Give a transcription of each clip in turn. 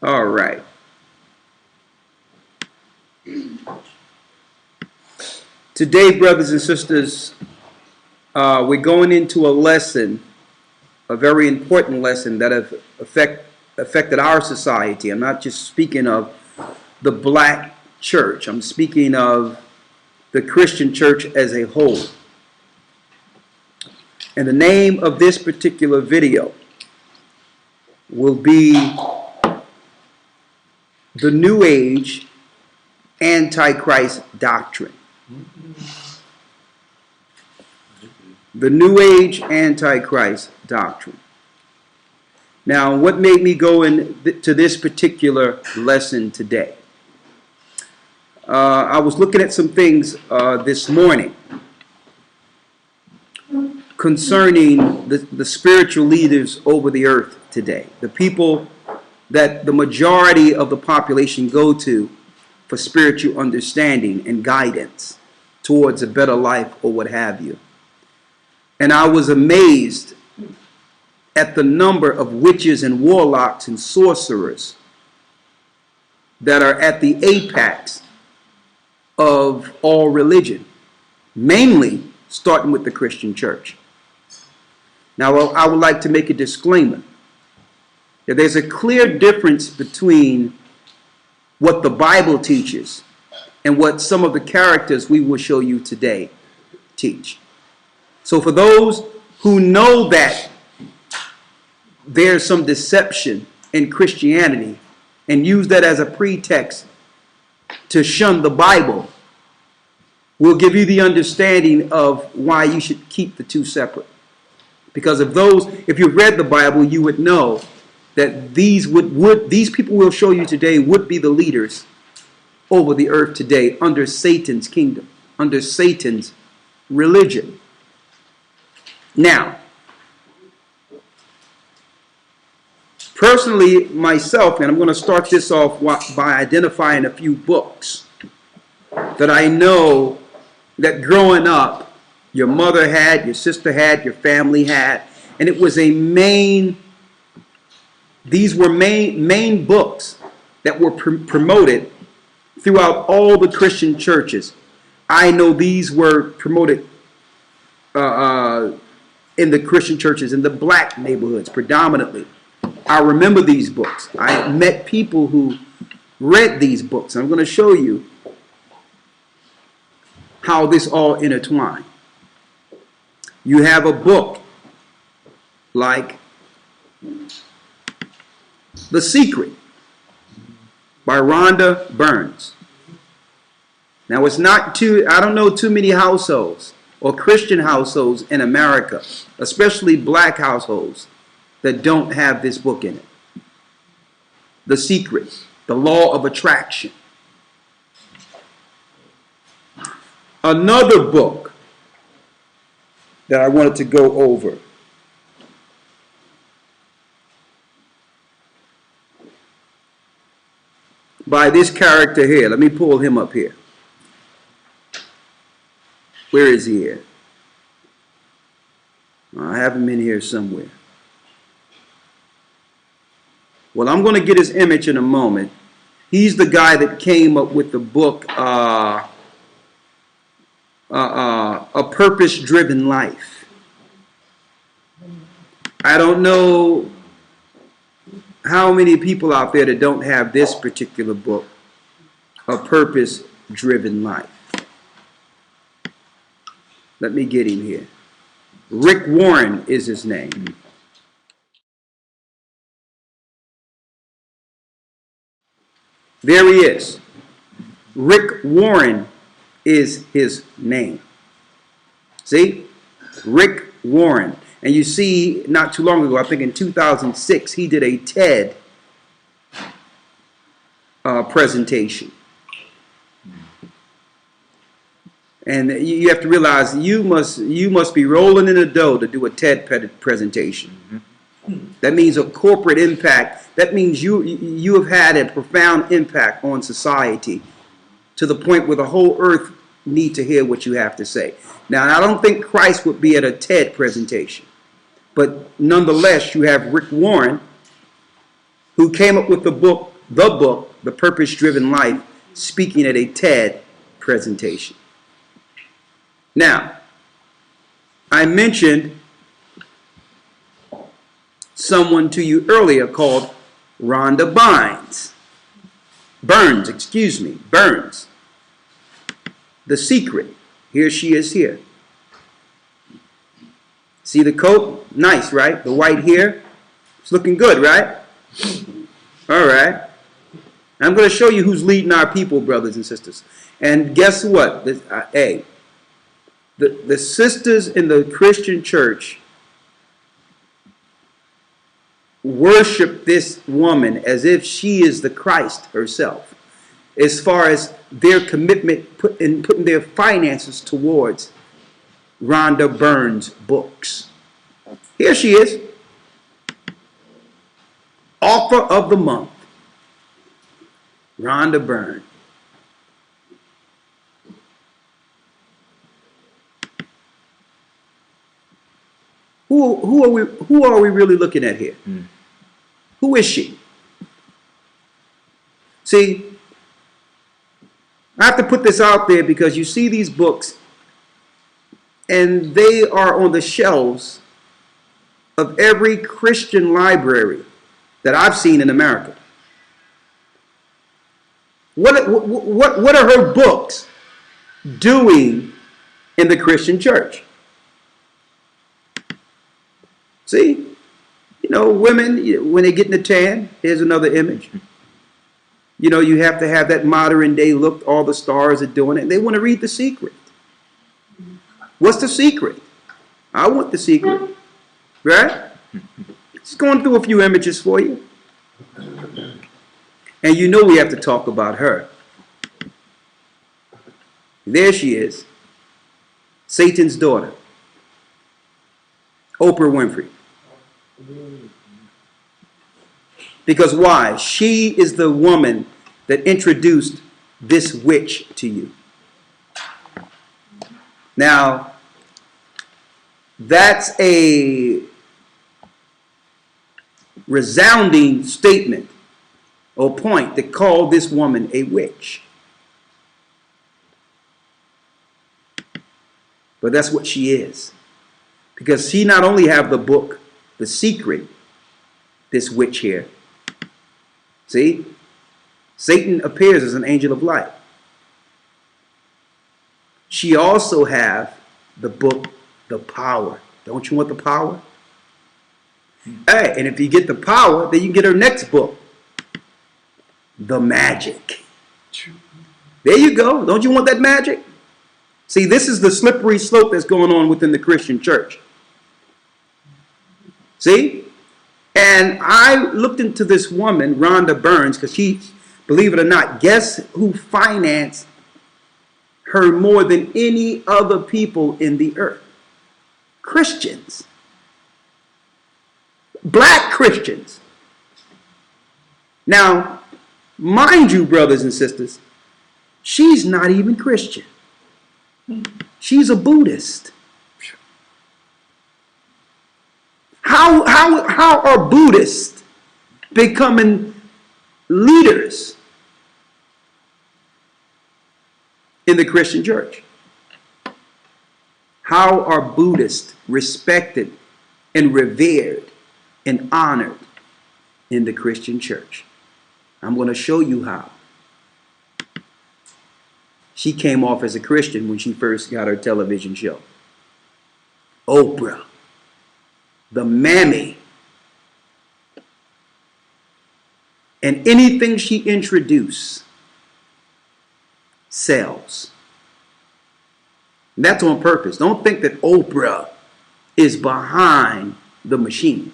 All right. Today, brothers and sisters, we're going into a lesson, a very important lesson that have affected our society. I'm not just speaking of the black church. I'm speaking of the Christian church as a whole. And the name of this particular video will be The New Age Antichrist Doctrine. The New Age Antichrist Doctrine. Now, what made me go into this particular lesson today? I was looking at some things this morning concerning the spiritual leaders over the earth today. The people that the majority of the population go to for spiritual understanding and guidance towards a better life or what have you. And I was amazed at the number of witches and warlocks and sorcerers that are at the apex of all religion, mainly starting with the Christian church. Now, I would like to make a disclaimer that there's a clear difference between what the Bible teaches and what some of the characters we will show you today teach. So for those who know that there's some deception in Christianity and use that as a pretext to shun the Bible, we'll give you the understanding of why you should keep the two separate. Because if you've read the Bible, you would know that these people we'll show you today would be the leaders over the earth today under Satan's kingdom, under Satan's religion. Now, personally, myself, and I'm going to start this off by identifying a few books that I know that growing up, your mother had, your sister had, your family had, and it was these were main books that were promoted throughout all the Christian churches. I know these were promoted in the Christian churches, in the black neighborhoods predominantly. I remember these books. I met people who read these books. I'm going to show you how this all intertwined. You have a book like The Secret by Rhonda Burns. Now, I don't know too many households or Christian households in America, especially black households, that don't have this book in it. The Secret, The Law of Attraction. Another book that I wanted to go over by this character here. Let me pull him up here. Where is he here? I have him in here somewhere. Well, I'm going to get his image in a moment. He's the guy that came up with the book, A Purpose-Driven Life. I don't know how many people out there that don't have this particular book, A Purpose-Driven Life. Let me get him here. Rick Warren is his name. There he is. Rick Warren is his name. See? Rick Warren. And you see, not too long ago, I think in 2006, he did a TED presentation. And you have to realize you must be rolling in the dough to do a TED presentation. That means a corporate impact. That means you have had a profound impact on society to the point where the whole earth need to hear what you have to say. Now, I don't think Christ would be at a TED presentation. But nonetheless, you have Rick Warren, who came up with the book, The Purpose Driven Life, speaking at a TED presentation. Now, I mentioned someone to you earlier called Rhonda Burns. The Secret. Here she is here. See the coat? Nice, right? The white hair. It's looking good, right? All right. I'm going to show you who's leading our people, brothers and sisters. And guess what? The sisters in the Christian church worship this woman as if she is the Christ herself, as far as their commitment in putting their finances towards Rhonda Burns' books. Here she is. Author of the month, Rhonda Burns. Who are we really looking at here? Who is she? See, I have to put this out there because you see these books and they are on the shelves of every Christian library that I've seen in America. What are her books doing in the Christian church? See, women, when they get in the tan, here's another image. You have to have that modern day look. All the stars are doing it. They want to read The Secret. What's the secret? I want the secret. Right? Just going through a few images for you. And we have to talk about her. There she is. Satan's daughter. Oprah Winfrey. Because why? She is the woman that introduced this witch to you. Now, that's a resounding statement or point to call this woman a witch. But that's what she is. Because she not only have the book, The Secret, this witch here. See? Satan appears as an angel of light. She also have the book, The Power. Don't you want the power? Hey, and if you get the power, then you get her next book, The Magic. There you go. Don't you want that magic? See, this is the slippery slope that's going on within the Christian church. See? And I looked into this woman, Rhonda Burns, because she, believe it or not, guess who financed her more than any other people in the earth? Christians. Black Christians. Now, mind you, brothers and sisters, she's not even Christian. She's a Buddhist. How are Buddhists becoming leaders in the Christian church? How are Buddhists respected and revered and honored in the Christian church? I'm going to show you how. She came off as a Christian when she first got her television show. Oprah, the mammy. And anything she introduced sells. And that's on purpose. Don't think that Oprah is behind the machine.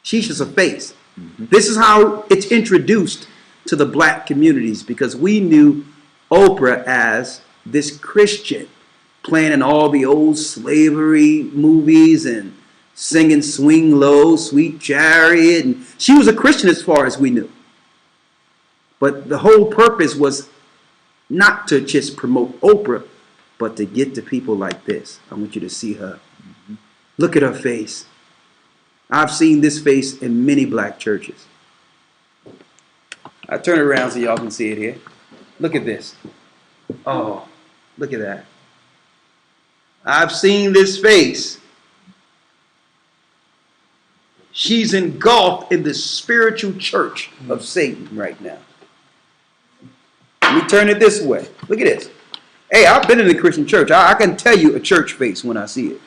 She's just a face. This is how it's introduced to the black communities, because we knew Oprah as this Christian playing in all the old slavery movies and singing Swing Low, Sweet Chariot. And she was a Christian as far as we knew. But the whole purpose was not to just promote Oprah, but to get to people like this. I want you to see her. Look at her face. I've seen this face in many black churches. I turn it around so y'all can see it here. Look at this. Oh, look at that. I've seen this face. She's engulfed in the spiritual church of Satan right now. Let me turn it this way. Look at this. Hey, I've been in the Christian church. I can tell you a church face when I see it.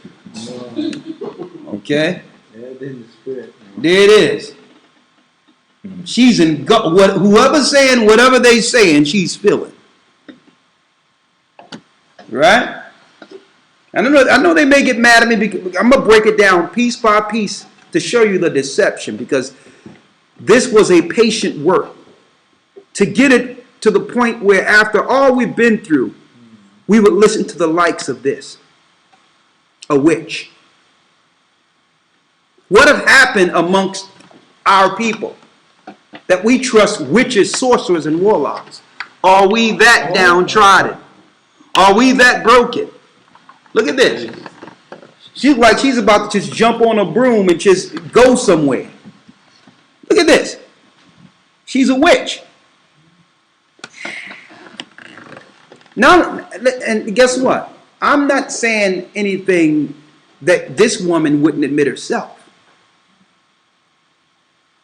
Okay? There it is. She's engulfed. Whoever's saying whatever they saying, she's feeling. Right? I know they may get mad at me because I'm going to break it down piece by piece to show you the deception, because this was a patient work to get it to the point where after all we've been through, we would listen to the likes of this. A witch. What have happened amongst our people that we trust witches, sorcerers, and warlocks? Are we that downtrodden? Are we that broken? Look at this. She's like she's about to just jump on a broom and just go somewhere. Look at this. She's a witch. Now, and guess what? I'm not saying anything that this woman wouldn't admit herself.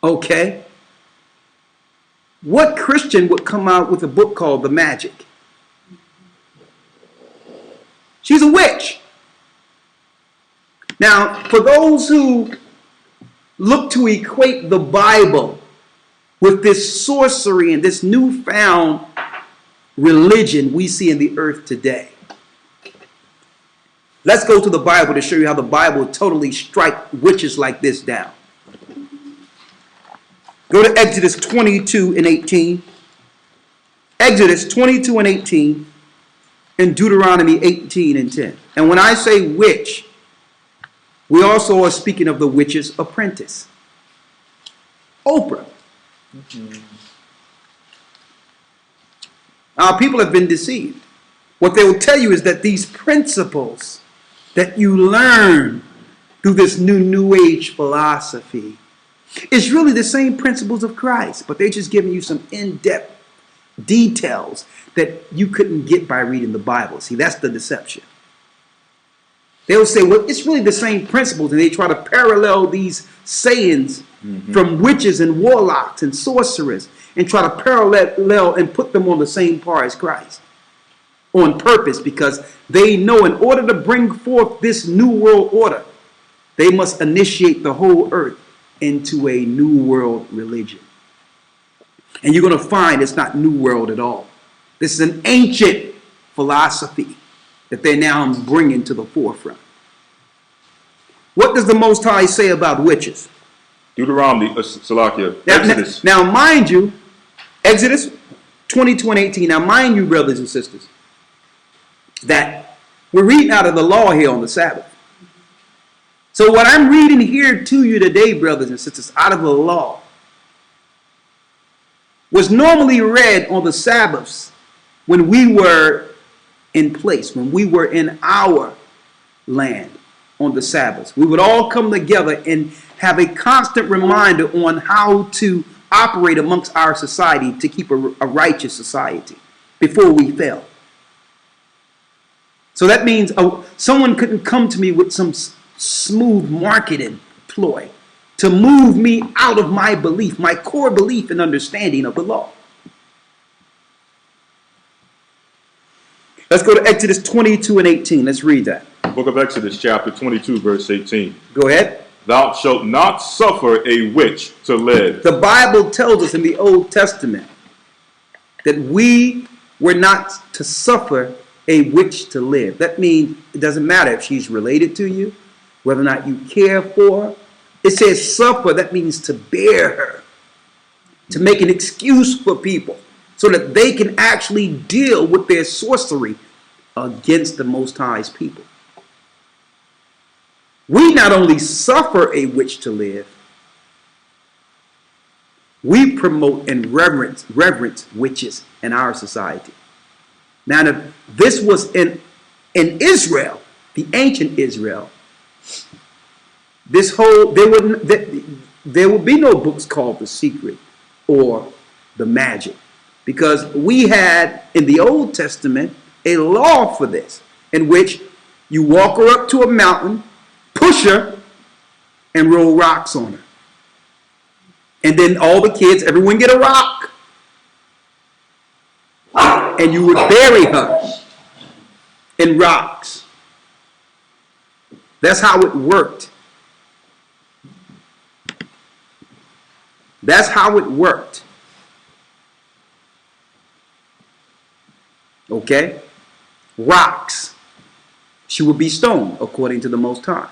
Okay? What Christian would come out with a book called The Magic? She's a witch. Now, for those who look to equate the Bible with this sorcery and this newfound religion we see in the earth today, let's go to the Bible to show you how the Bible totally strikes witches like this down. Go to Exodus 22 and 18. Exodus 22 and 18 and Deuteronomy 18 and 10. And when I say witch, we also are speaking of the witch's apprentice, Oprah. Our people have been deceived. What they will tell you is that these principles that you learn through this new age philosophy is really the same principles of Christ, but they're just giving you some in-depth details that you couldn't get by reading the Bible. See, that's the deception. They'll say, well, it's really the same principles, and they try to parallel these sayings from witches and warlocks and sorcerers and try to parallel and put them on the same par as Christ on purpose, because they know in order to bring forth this new world order, they must initiate the whole earth into a new world religion. And you're going to find it's not new world at all. This is an ancient philosophy that they're now bringing to the forefront. What does the Most High say about witches? Deuteronomy, Salakia, Exodus. Now, mind you, Exodus 22 and 18. Now, mind you, brothers and sisters, that we're reading out of the law here on the Sabbath. So what I'm reading here to you today, brothers and sisters, out of the law, was normally read on the Sabbaths when we were in place, when we were in our land on the Sabbaths. We would all come together and have a constant reminder on how to operate amongst our society to keep a righteous society before we fell. So that means someone couldn't come to me with some smooth marketing ploy to move me out of my belief, my core belief and understanding of the law. Let's go to Exodus 22 and 18. Let's read that. Book of Exodus, chapter 22, verse 18. Go ahead. Thou shalt not suffer a witch to live. The Bible tells us in the Old Testament that we were not to suffer a witch to live. That means it doesn't matter if she's related to you, whether or not you care for her. It says suffer, that means to bear her, to make an excuse for people so that they can actually deal with their sorcery against the Most High's people. We not only suffer a witch to live, we promote and reverence witches in our society. Now, if this was in Israel, the ancient Israel, there would be no books called The Secret or the magic. Because we had in the Old Testament a law for this, in which you walk her up to a mountain, push her, and roll rocks on her. And then all the kids, everyone get a rock. And you would bury her in rocks. That's how it worked. That's how it worked. Okay? Rocks. She would be stoned according to the Most High.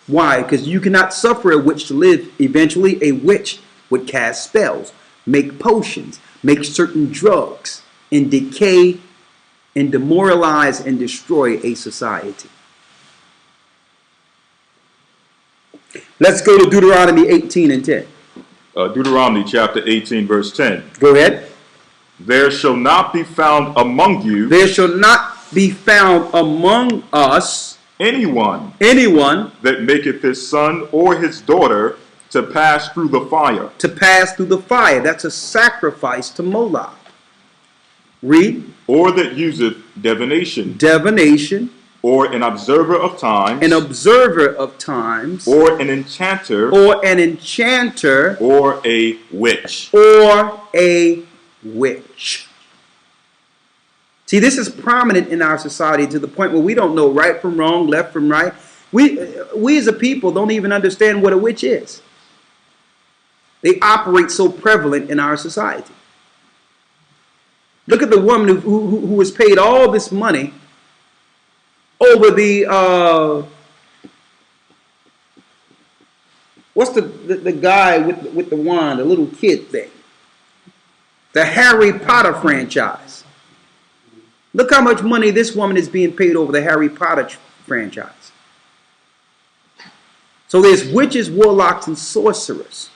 Why? Because you cannot suffer a witch to live. Eventually, a witch would cast spells, make potions, make certain drugs, and decay and demoralize and destroy a society. Let's go to Deuteronomy 18 and 10. Deuteronomy chapter 18, verse 10. Go ahead. There shall not be found among you There shall not be found among us anyone that maketh his son or his daughter to pass through the fire. to pass through the fire. That's a sacrifice to Moloch. Read. Or that useth divination, Divination, or an observer of times, an observer of times, or an enchanter, or an enchanter, or a witch. or a witch. See, this is prominent in our society to the point where we don't know right from wrong, left from right. We as a people don't even understand what a witch is. They operate so prevalent in our society. Look at the woman who was paid all this money over the what's the guy with the wand, the little kid thing, the Harry Potter franchise. Look how much money this woman is being paid over the Harry Potter franchise. So there's witches, warlocks, and sorcerers.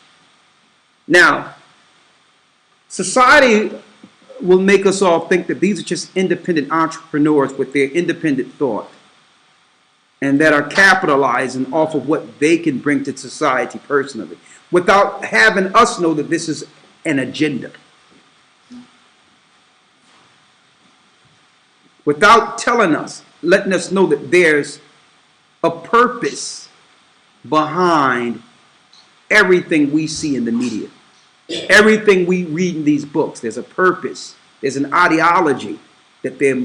Now, society will make us all think that these are just independent entrepreneurs with their independent thought and that are capitalizing off of what they can bring to society personally without having us know that this is an agenda. Without telling us, letting us know that there's a purpose behind everything we see in the media. Everything we read in these books, there's a purpose. There's an ideology that they're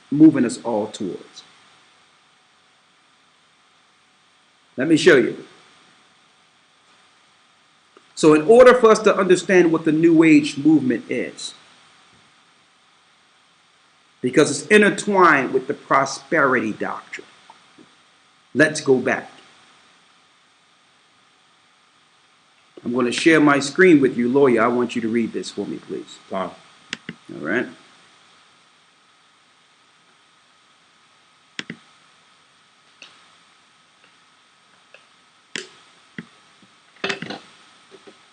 moving us all towards. Let me show you. So in order for us to understand what the New Age movement is, because it's intertwined with the prosperity doctrine, let's go back. I'm going to share my screen with you, lawyer. I want you to read this for me, please. Fine. All right.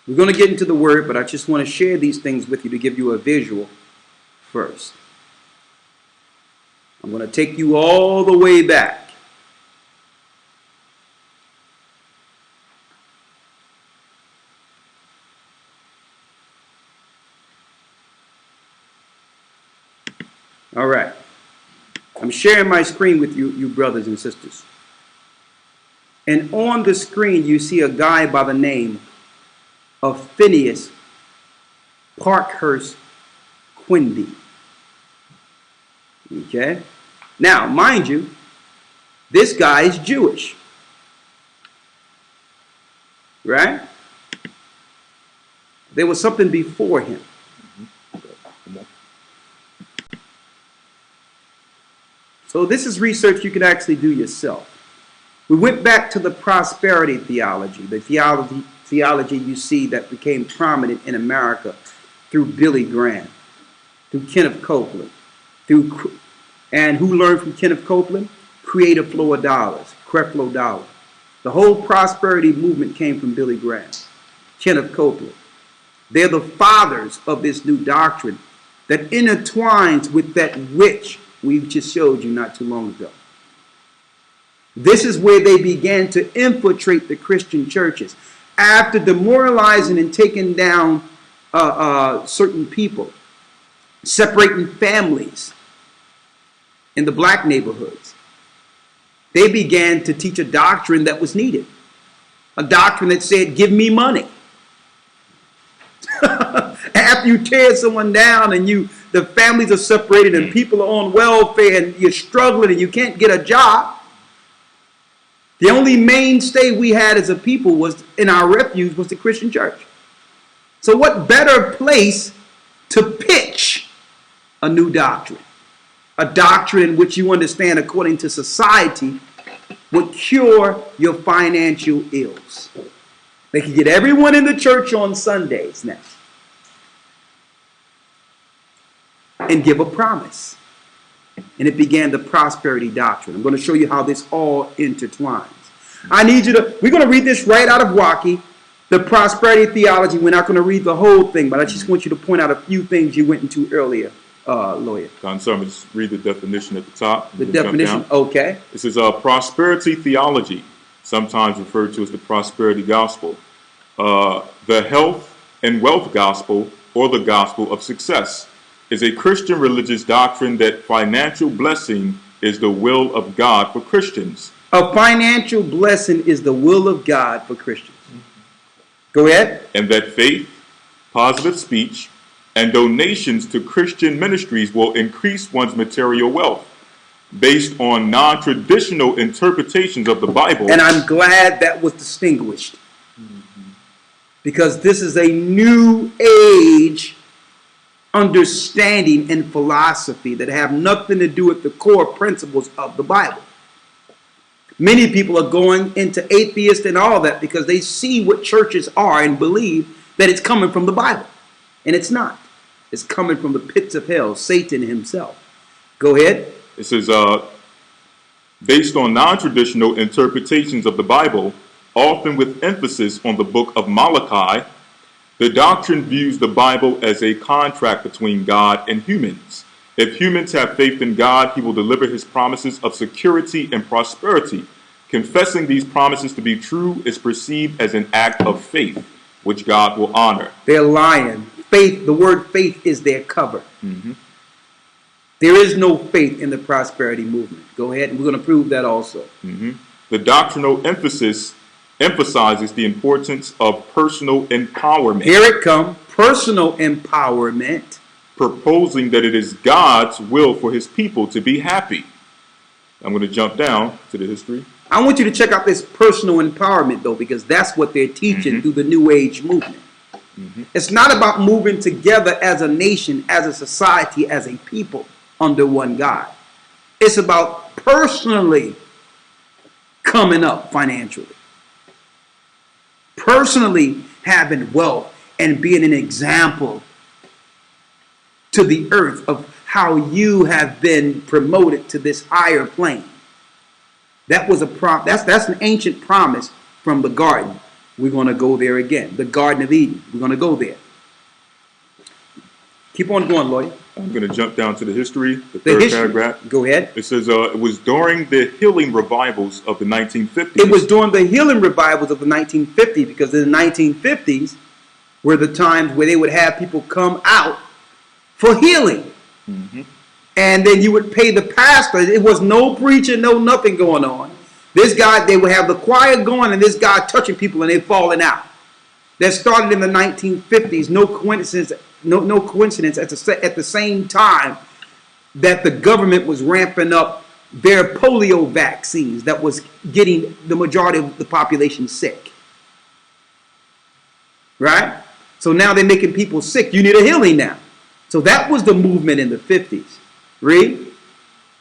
We're going to get into the word, but I just want to share these things with you to give you a visual first. I'm going to take you all the way back. All right. I'm sharing my screen with you brothers and sisters. And on the screen, you see a guy by the name of Phineas Parkhurst Quimby. Okay? Now, mind you, this guy is Jewish. Right? There was something before him. So this is research you can actually do yourself. We went back to the prosperity theology, the theology you see that became prominent in America through Billy Graham, through Kenneth Copeland, and who learned from Kenneth Copeland? Creative flow of dollars, Creflo Dollar. The whole prosperity movement came from Billy Graham, Kenneth Copeland. They're the fathers of this new doctrine that intertwines with that which we just showed you not too long ago. This is where they began to infiltrate the Christian churches. After demoralizing and taking down certain people, separating families in the black neighborhoods. They began to teach a doctrine that was needed, a doctrine that said, give me money. After you tear someone down and the families are separated and people are on welfare and you're struggling and you can't get a job, the only mainstay we had as a people was in our refuge was the Christian church. So what better place to pitch a new doctrine? A doctrine in which you understand, according to society, would cure your financial ills. They could get everyone in the church on Sundays now and give a promise. And it began the prosperity doctrine. I'm going to show you how this all intertwines. We're going to read this right out of Rocky, the prosperity theology. We're not going to read the whole thing, but I just want you to point out a few things you went into earlier, lawyer. I'm sorry, just read the definition at the top. The definition, okay. This is prosperity theology, sometimes referred to as the prosperity gospel. The health and wealth gospel, or the gospel of success, is a Christian religious doctrine that financial blessing is the will of God for Christians. A financial blessing is the will of God for Christians. Go ahead. And that faith, positive speech, and donations to Christian ministries will increase one's material wealth based on non-traditional interpretations of the Bible. And I'm glad that was distinguished. Because this is a new age understanding and philosophy that have nothing to do with the core principles of the Bible. Many people are going into atheist and all that because they see what churches are and believe that it's coming from the Bible. And it's not. It's coming from the pits of hell, Satan himself. Go ahead. It says, based on non-traditional interpretations of the Bible, often with emphasis on the book of Malachi, the doctrine views the Bible as a contract between God and humans. If humans have faith in God, he will deliver his promises of security and prosperity. Confessing these promises to be true is perceived as an act of faith, which God will honor. They're lying. Faith, the word faith is their cover. Mm-hmm. There is no faith in the prosperity movement. Go ahead, and we're going to prove that also. Mm-hmm. The doctrinal emphasis emphasizes the importance of personal empowerment. Here it comes, personal empowerment. Proposing that it is God's will for his people to be happy. I'm going to jump down to the history. I want you to check out this personal empowerment, though, because that's what they're teaching through the New Age movement. It's not about moving together as a nation, as a society, as a people under one God. It's about personally coming up financially. Personally having wealth and being an example to the earth of how you have been promoted to this higher plane. That was that's an ancient promise from the garden. We're going to go there again. The Garden of Eden. We're going to go there. Keep on going, Lloyd. I'm going to jump down to the history, the third paragraph. Go ahead. It says it was during the healing revivals of the 1950s. It was during the healing revivals of the 1950s, because in the 1950s were the times where they would have people come out for healing. And then you would pay the pastor. It was no preaching, no nothing going on. This guy, they would have the choir going and this guy touching people and they falling out. That started in the 1950s. No coincidence. No coincidence. At the same time that the government was ramping up their polio vaccines that was getting the majority of the population sick. Right? So now they're making people sick. You need a healing now. So that was the movement in the 50s. Read.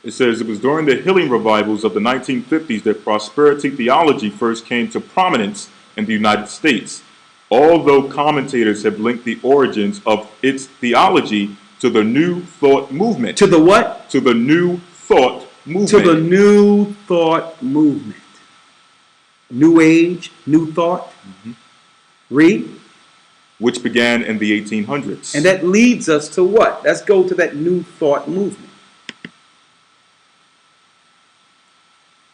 It says it was during the healing revivals of the 1950s that prosperity theology first came to prominence in the United States. Although commentators have linked the origins of its theology to the New Thought movement. To the what? To the New Thought movement. To the New Thought movement. New Age, New Thought. Read. Which began in the 1800s. And that leads us to what? Let's go to that New Thought movement.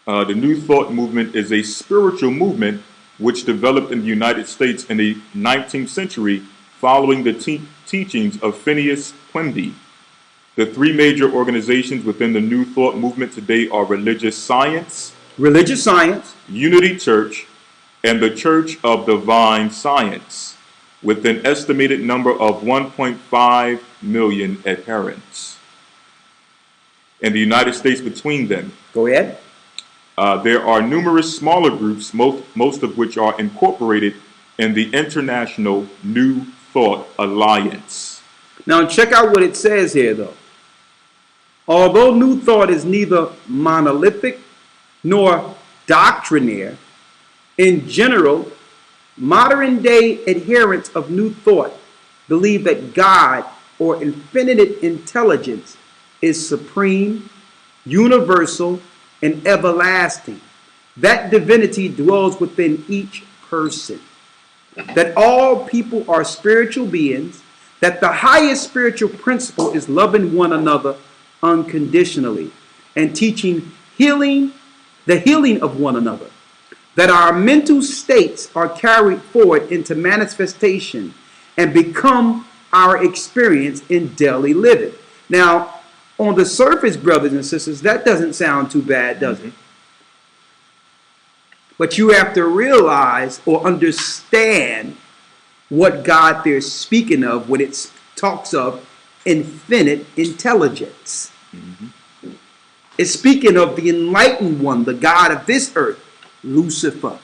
The New Thought movement is a spiritual movement which developed in the United States in the 19th century following the teachings of Phineas Quimby. The three major organizations within the New Thought movement today are Religious Science, Unity Church, and the Church of Divine Science, with an estimated number of 1.5 million adherents. In the United States, between them, Go ahead. there are numerous smaller groups, most of which are incorporated in the International New Thought Alliance. Now check out what it says here, though. Although New Thought is neither monolithic nor doctrinaire, in general, modern day adherents of New Thought believe that God or infinite intelligence is supreme, universal, and everlasting. That divinity dwells within each person. That all people are spiritual beings. That the highest spiritual principle is loving one another unconditionally and teaching the healing of one another. That our mental states are carried forward into manifestation and become our experience in daily living. Now, on the surface, brothers and sisters, that doesn't sound too bad, does it? But you have to realize or understand what God they're speaking of when it talks of infinite intelligence. It's speaking of the enlightened one, the God of this earth, Lucifer.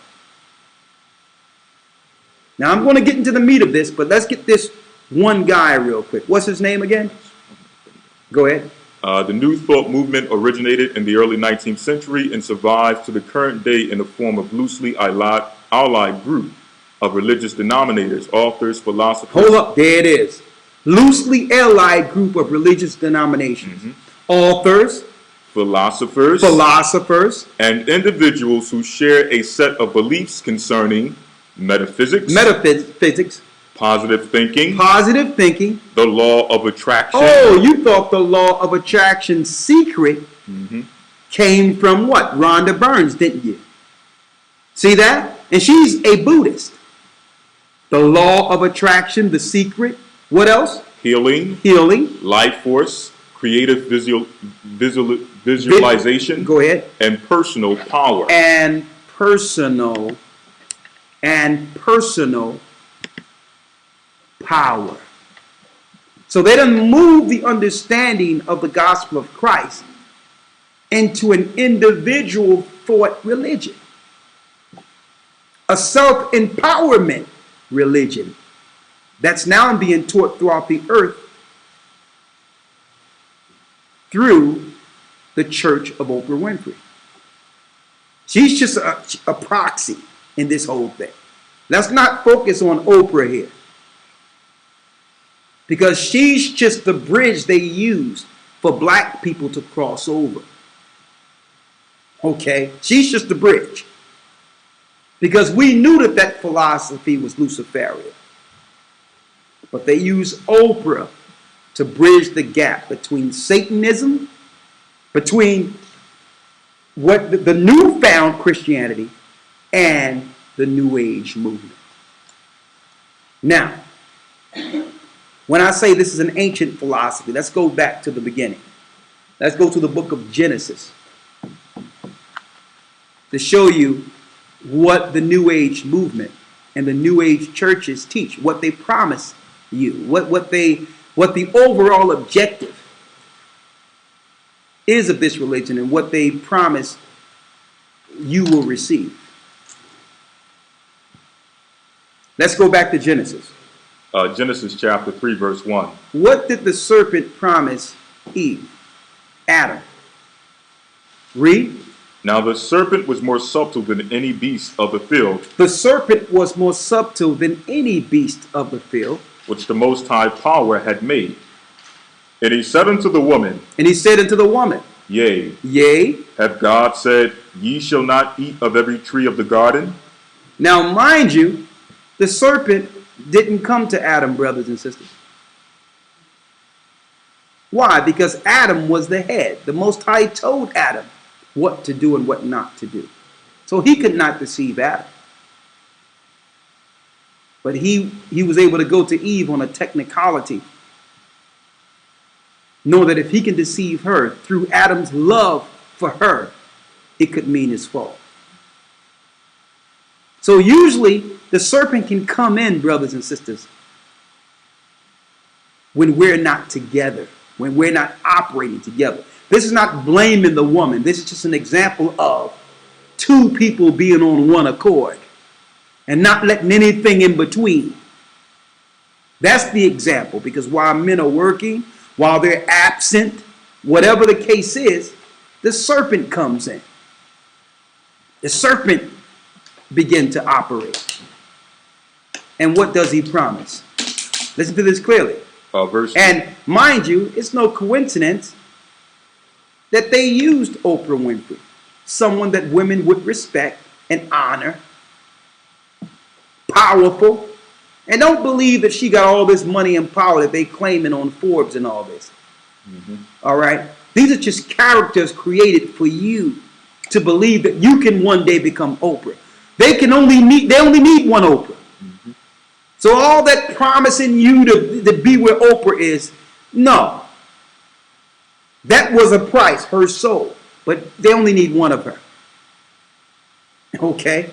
Now I'm going to get into the meat of this, but let's get this one guy real quick. What's his name again? Go ahead. The New Thought movement originated in the early 19th century and survives to the current day in the form of loosely allied group of religious denominators, authors, philosophers. Hold up, there it is. Loosely allied group of religious denominations. Authors, philosophers, and individuals who share a set of beliefs concerning metaphysics, positive thinking, the law of attraction. Oh, you thought the law of attraction secret came from what? Rhonda Burns, didn't you? See that? And she's a Buddhist. The law of attraction, the secret. What else? Healing, life force, creative visualization. Go ahead. And personal power. And personal power. So they done move the understanding of the gospel of Christ into an individual thought religion, a self-empowerment religion that's now being taught throughout the earth through the Church of Oprah Winfrey. She's just a proxy in this whole thing. Let's not focus on Oprah here, because she's just the bridge they use for black people to cross over. Okay? She's just the bridge. Because we knew that philosophy was Luciferian. But they use Oprah to bridge the gap between Satanism, between what the newfound Christianity and the New Age movement. Now, when I say this is an ancient philosophy, let's go back to the beginning. Let's go to the book of Genesis to show you what the New Age movement and the New Age churches teach, what they promise you, what the overall objective is of this religion, and what they promise you will receive. Let's go back to Genesis. Genesis chapter 3, verse 1. What did the serpent promise Eve? Adam. Read. Now the serpent was more subtle than any beast of the field. The serpent was more subtle than any beast of the field, which the Most High Power had made. And he said unto the woman, Yea, hath God said, Ye shall not eat of every tree of the garden? Now, mind you, the serpent didn't come to Adam, brothers and sisters. Why? Because Adam was the head. The Most High told Adam what to do and what not to do. So he could not deceive Adam. But he was able to go to Eve on a technicality, knowing that if he can deceive her through Adam's love for her, it could mean his fall. So usually the serpent can come in, brothers and sisters, when we're not together, when we're not operating together. This is not blaming the woman. This is just an example of two people being on one accord and not letting anything in between. That's the example, because while men are working, while they're absent, whatever the case is, the serpent comes in. The serpent begins to operate. And what does he promise? Listen to this clearly. Verse And mind you, it's no coincidence that they used Oprah Winfrey, someone that women would respect and honor, powerful, and don't believe that she got all this money and power that they claiming on Forbes and all this. All right? These are just characters created for you to believe that you can one day become Oprah. They only need one Oprah. So all that promising you to be where Oprah is, no. That was a price, her soul. But they only need one of her. Okay?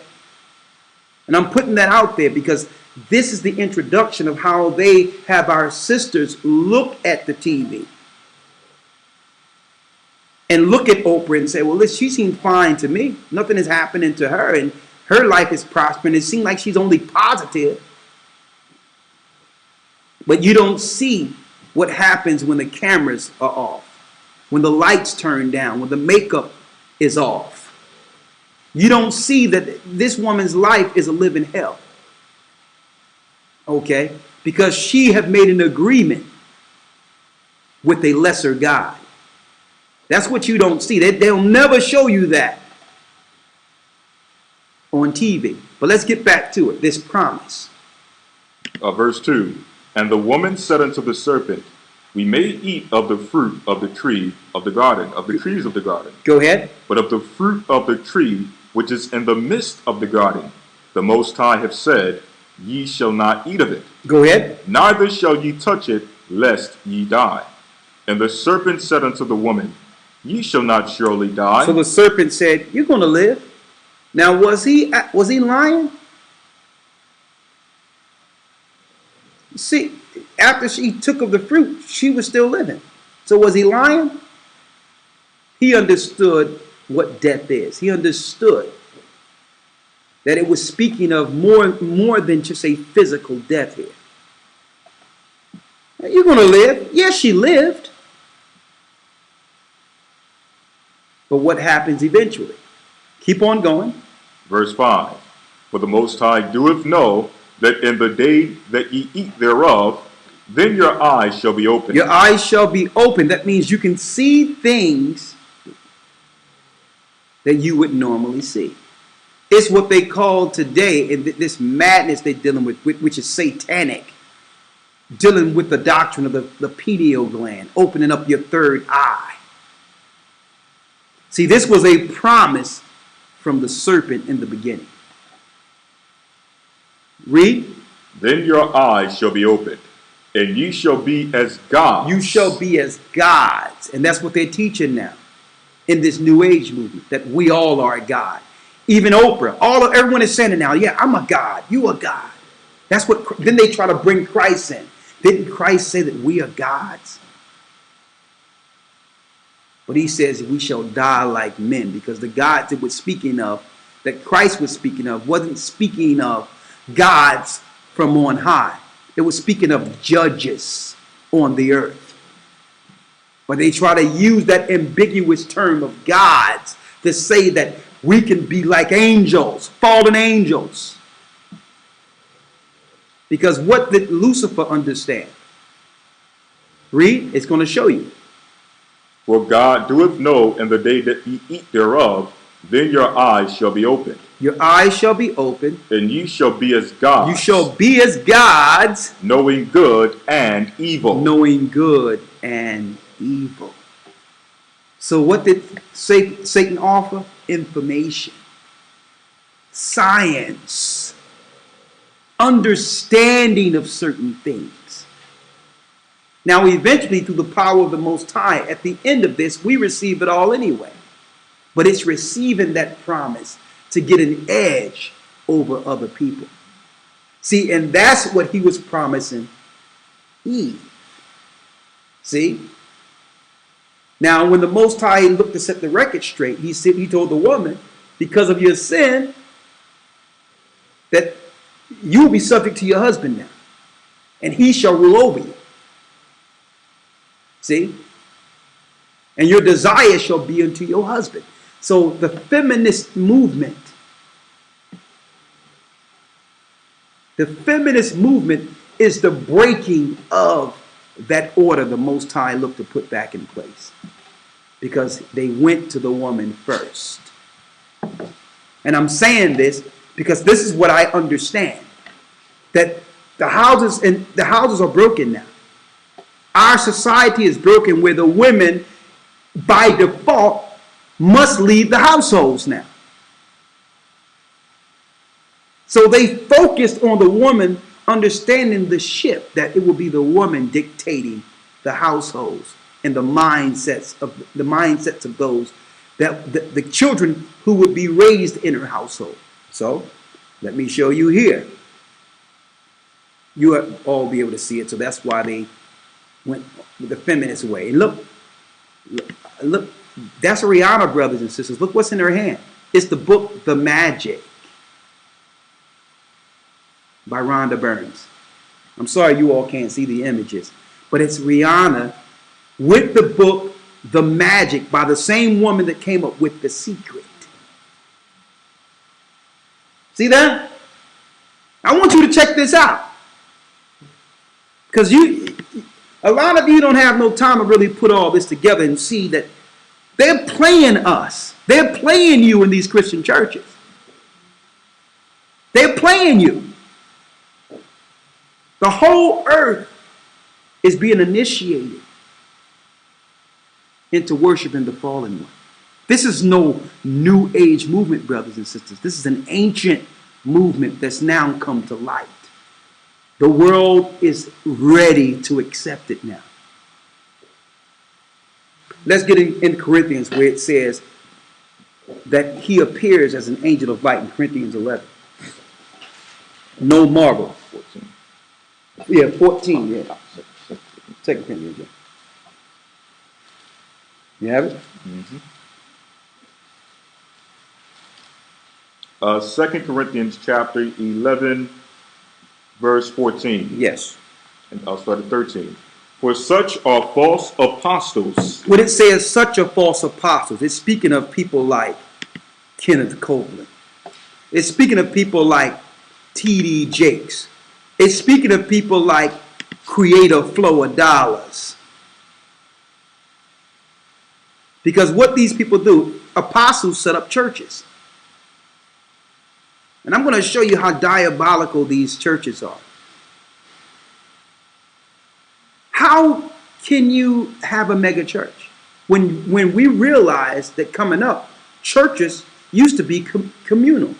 And I'm putting that out there because this is the introduction of how they have our sisters look at the TV. And look at Oprah and say, well, she seemed fine to me. Nothing is happening to her. And her life is prospering. It seems like she's only positive. But you don't see what happens when the cameras are off, when the lights turn down, when the makeup is off. You don't see that this woman's life is a living hell. Okay? Because she have made an agreement with a lesser God. That's what you don't see. They'll never show you that on TV. But let's get back to it. This promise. verse 2. And the woman said unto the serpent, we may eat of the fruit of the tree of the garden, of the trees of the garden. Go ahead. But of the fruit of the tree which is in the midst of the garden, the Most High have said, ye shall not eat of it. Go ahead. Neither shall ye touch it, lest ye die. And the serpent said unto the woman, ye shall not surely die. So the serpent said, you're going to live. Now, was he lying? See, after she took of the fruit, she was still living. So was he lying? He understood what death is. He understood that it was speaking of more than just a physical death here. You're going to live. Yes, she lived. But what happens eventually? Keep on going. Verse 5. For the Most High doeth know that in the day that ye eat thereof, then your eyes shall be opened. Your eyes shall be opened. That means you can see things that you would normally see. It's what they call today, in this madness they're dealing with, which is satanic. Dealing with the doctrine of the pineal gland, opening up your third eye. See, this was a promise from the serpent in the beginning. Read. Then your eyes shall be opened, and ye shall be as gods. You shall be as gods. And that's what they're teaching now in this New Age movement, that we all are a god. Even Oprah, everyone is saying it now. Yeah, I'm a god. You a god. That's what. Then they try to bring Christ in. Didn't Christ say that we are gods? But he says we shall die like men, because the gods that we're speaking of, that Christ was speaking of, wasn't speaking of gods from on high. It was speaking of judges on the earth. But they try to use that ambiguous term of gods to say that we can be like angels, fallen angels. Because what did Lucifer understand? Read, it's going to show you. For God doeth know in the day that ye eat thereof, then your eyes shall be opened. Your eyes shall be opened. And ye shall be as gods. You shall be as gods. Knowing good and evil. Knowing good and evil. So what did Satan offer? Information. Science. understanding of certain things. Now, eventually, through the power of the Most High, at the end of this, we receive it all anyway. But it's receiving that promise to get an edge over other people. See, and that's what he was promising Eve. See? Now, when the Most High looked to set the record straight, he told the woman, because of your sin, that you will be subject to your husband now, and he shall rule over you. See? And your desire shall be unto your husband. So the feminist movement, is the breaking of that order the Most High looked to put back in place, because they went to the woman first. And I'm saying this because this is what I understand, that the houses are broken now. Our society is broken where the women by default must leave the households now. So they focused on the woman understanding the shift, that it will be the woman dictating the households and the mindsets of those that the children who would be raised in her household. So let me show you here. You will all be able to see it. So that's why they went the feminist way. And look, that's Rihanna, brothers and sisters. Look what's in her hand. It's the book The Magic by Rhonda Burns. I'm sorry you all can't see the images, but it's Rihanna with the book The Magic by the same woman that came up with The Secret. See that? I want you to check this out, because a lot of you don't have no time to really put all this together and see that they're playing us. They're playing you in these Christian churches. They're playing you. The whole earth is being initiated into worshiping the fallen one. This is no new age movement, brothers and sisters. This is an ancient movement that's now come to light. The world is ready to accept it now. Let's get in Corinthians, where it says that he appears as an angel of light in Corinthians 11. No marvel. 14. Yeah, 14. Yeah. 2 Corinthians. Yeah. You have it? Mm-hmm. 2 Corinthians chapter 11, verse 14. Yes. And I'll start at 13. For such are false apostles. When it says such are false apostles, it's speaking of people like Kenneth Copeland. It's speaking of people like T.D. Jakes. It's speaking of people like Creator Flow Adalas. Because what these people do, apostles set up churches. And I'm going to show you how diabolical these churches are. How can you have a mega church when we realize that coming up, churches used to be communal?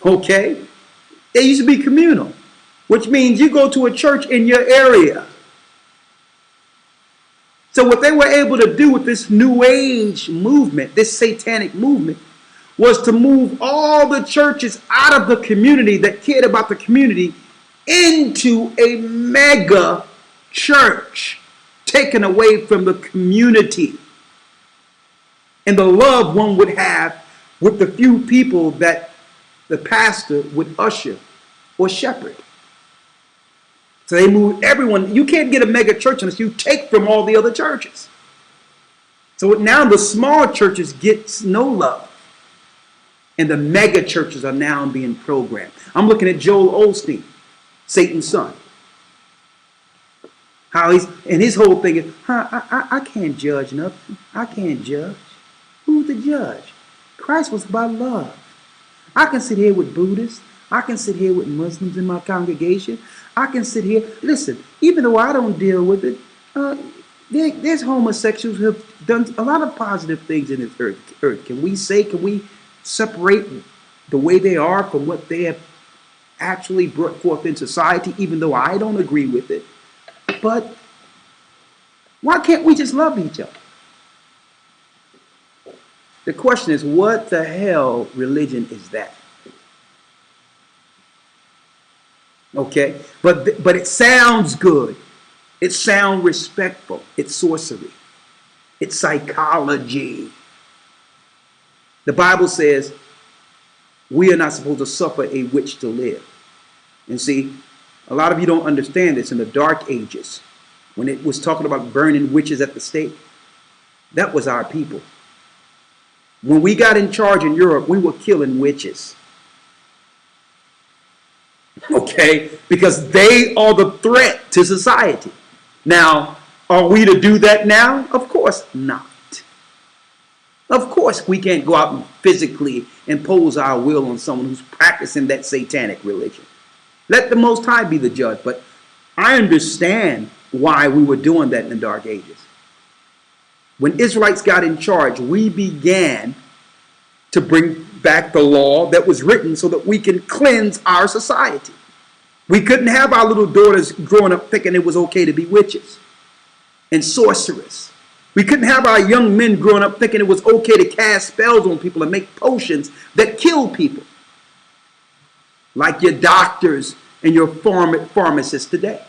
Okay? They used to be communal, which means you go to a church in your area. So what they were able to do with this New Age movement, this satanic movement, was to move all the churches out of the community that cared about the community into a mega church, taken away from the community and the love one would have with the few people that the pastor would usher or shepherd. So they moved everyone. You can't get a mega church unless you take from all the other churches. So now the small churches get no love, and the mega churches are now being programmed. I'm looking at Joel Osteen, Satan's son. How his whole thing is, I can't judge nothing. I can't judge. Who's the judge? Christ was about love. I can sit here with Buddhists. I can sit here with Muslims in my congregation. I can sit here. Listen, even though I don't deal with it, there's homosexuals who have done a lot of positive things in this earth. Can we separate the way they are from what they have actually brought forth in society, even though I don't agree with it. But why can't we just love each other? The question is, what the hell religion is that? Okay, but it sounds good. It sounds respectful. It's sorcery. It's psychology. The Bible says we are not supposed to suffer a witch to live. And see, a lot of you don't understand this. In the Dark Ages, when it was talking about burning witches at the stake, that was our people. When we got in charge in Europe, we were killing witches. Okay? Because they are the threat to society. Now, are we to do that now? Of course not. Of course we can't go out and physically impose our will on someone who's practicing that satanic religion. Let the Most High be the judge. But I understand why we were doing that in the Dark Ages. When Israelites got in charge, we began to bring back the law that was written so that we can cleanse our society. We couldn't have our little daughters growing up thinking it was okay to be witches and sorcerers. We couldn't have our young men growing up thinking it was okay to cast spells on people and make potions that kill people, like your doctors and your pharmacists today.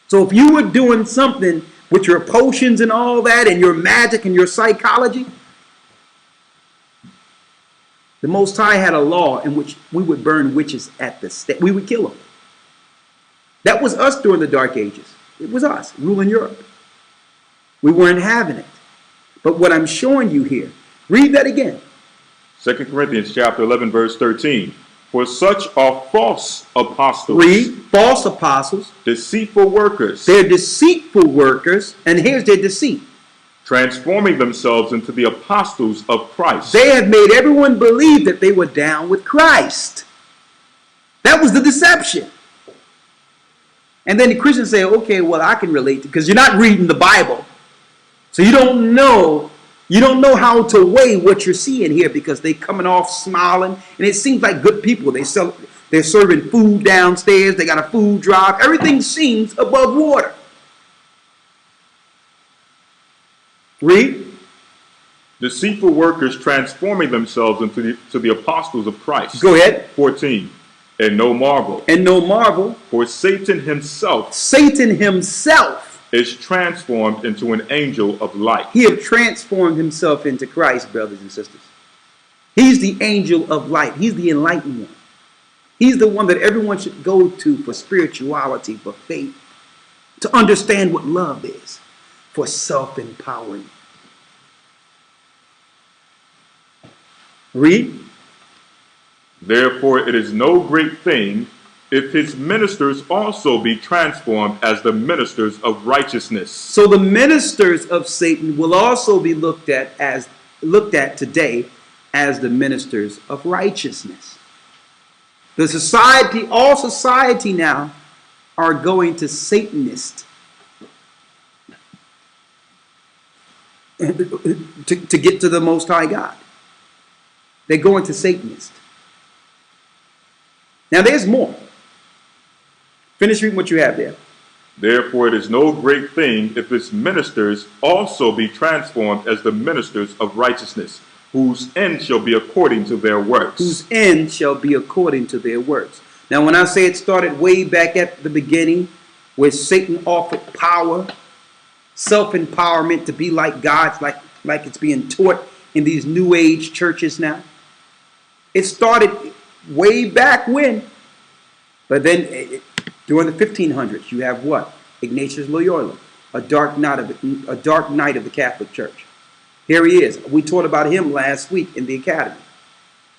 So if you were doing something with your potions and all that and your magic and your psychology, the Most High had a law in which we would burn witches at the stake. We would kill them. That was us during the Dark Ages. It was us ruling Europe. We weren't having it. But what I'm showing you here, read that again. 2 Corinthians chapter 11, verse 13. For such are false apostles. Read, false apostles. Deceitful workers. They're deceitful workers. And here's their deceit. Transforming themselves into the apostles of Christ. They have made everyone believe that they were down with Christ. That was the deception. And then the Christians say, okay, well, I can relate to, because you're not reading the Bible. So you don't know how to weigh what you're seeing here, because they're coming off smiling. And it seems like good people. They're serving food downstairs. They got a food drive. Everything seems above water. Read. Deceitful workers transforming themselves into the apostles of Christ. Go ahead. 14. And no marvel. And no marvel. For Satan himself is transformed into an angel of light. He have transformed himself into Christ, brothers and sisters. He's the angel of light. He's the enlightened one. He's the one that everyone should go to for spirituality, for faith, to understand what love is, for self-empowerment. Read. Therefore it is no great thing if his ministers also be transformed as the ministers of righteousness. So the ministers of Satan will also be looked at today as the ministers of righteousness. All society now are going to Satanists to get to the Most High God. They're going to Satanists. Now there's more. Finish reading what you have there. Therefore it is no great thing if its ministers also be transformed as the ministers of righteousness, whose end shall be according to their works. Whose end shall be according to their works. Now when I say it started way back at the beginning, where Satan offered power, self-empowerment to be like gods, like it's being taught in these New Age churches now. It started way back when. But then during the 1500s, you have what? Ignatius Loyola, a dark knight of the Catholic Church. Here he is. We taught about him last week in the academy.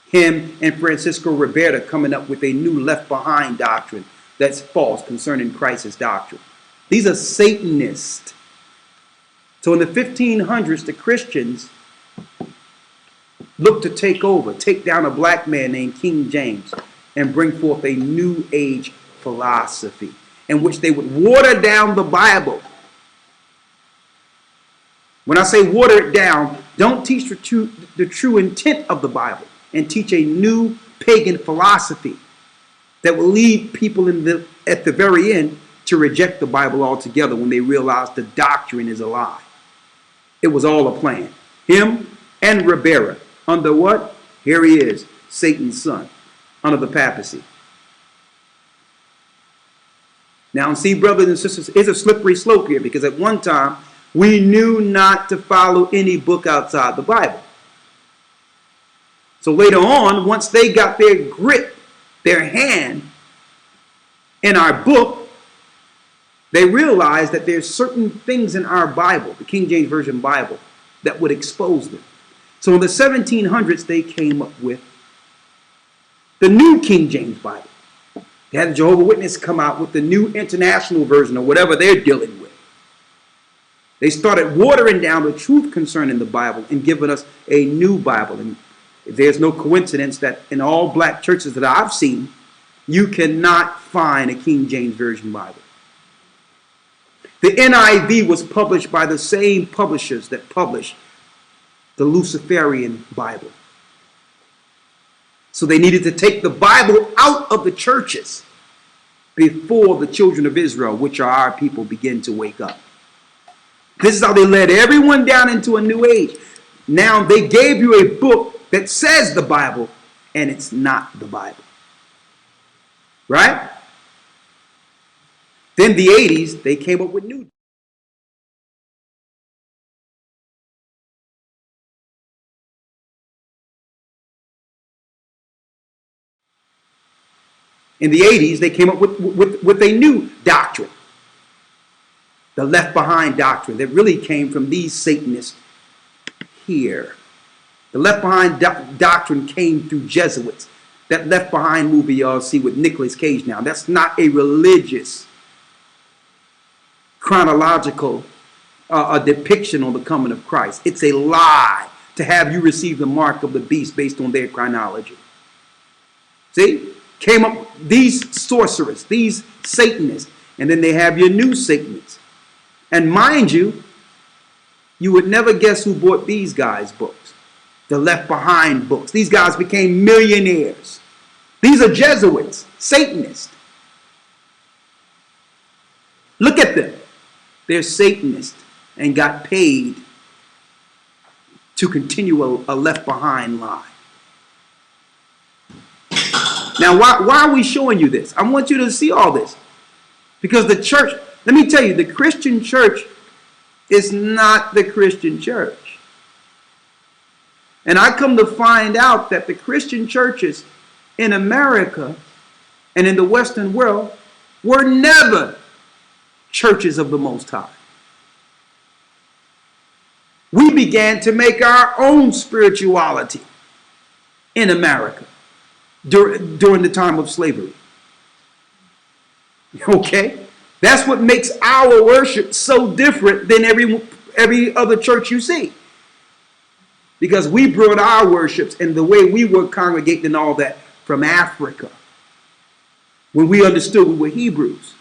Him and Francisco Rivera coming up with a new Left Behind doctrine that's false concerning Christ's doctrine. These are Satanists. So in the 1500s, the Christians looked to take over, take down a black man named King James, and bring forth a New Age philosophy in which they would water down the Bible. When I say water it down, don't teach the true intent of the Bible and teach a new pagan philosophy that will lead people at the very end to reject the Bible altogether when they realize the doctrine is a lie. It was all a plan. Him and Ribera, under what? Here he is, Satan's son, under the papacy. Now, see, brothers and sisters, it's a slippery slope here, because at one time, we knew not to follow any book outside the Bible. So later on, once they got their grip, their hand in our book, they realized that there's certain things in our Bible, the King James Version Bible, that would expose them. So in the 1700s, they came up with the New King James Bible. They had the Jehovah's Witnesses come out with the New International Version, or whatever they're dealing with. They started watering down the truth concerning the Bible and giving us a new Bible. And there's no coincidence that in all black churches that I've seen, you cannot find a King James Version Bible. The NIV was published by the same publishers that published the Luciferian Bible. So they needed to take the Bible out of the churches before the children of Israel, which are our people, begin to wake up. This is how they led everyone down into a new age. Now they gave you a book that says the Bible, and it's not the Bible. Right? Then the 80s, they came up with new. In the 80s, they came up with a new doctrine. The Left Behind doctrine that really came from these Satanists here. The Left Behind doctrine came through Jesuits. That Left Behind movie y'all see with Nicolas Cage now, that's not a religious, chronological a depiction on the coming of Christ. It's a lie to have you receive the mark of the beast based on their chronology. See? Came up these sorcerers, these Satanists, and then they have your new Satanists. And mind you, you would never guess who bought these guys' books, the Left Behind books. These guys became millionaires. These are Jesuits, Satanists. Look at them. They're Satanists and got paid to continue a Left Behind lie. Now, why are we showing you this? I want you to see all this. Because the church, let me tell you, the Christian church is not the Christian church. And I come to find out that the Christian churches in America and in the Western world were never churches of the Most High. We began to make our own spirituality in America during the time of slavery. Okay? That's what makes our worship so different than every other church you see. Because we brought our worships and the way we were congregating and all that from Africa. When we understood we were Hebrews.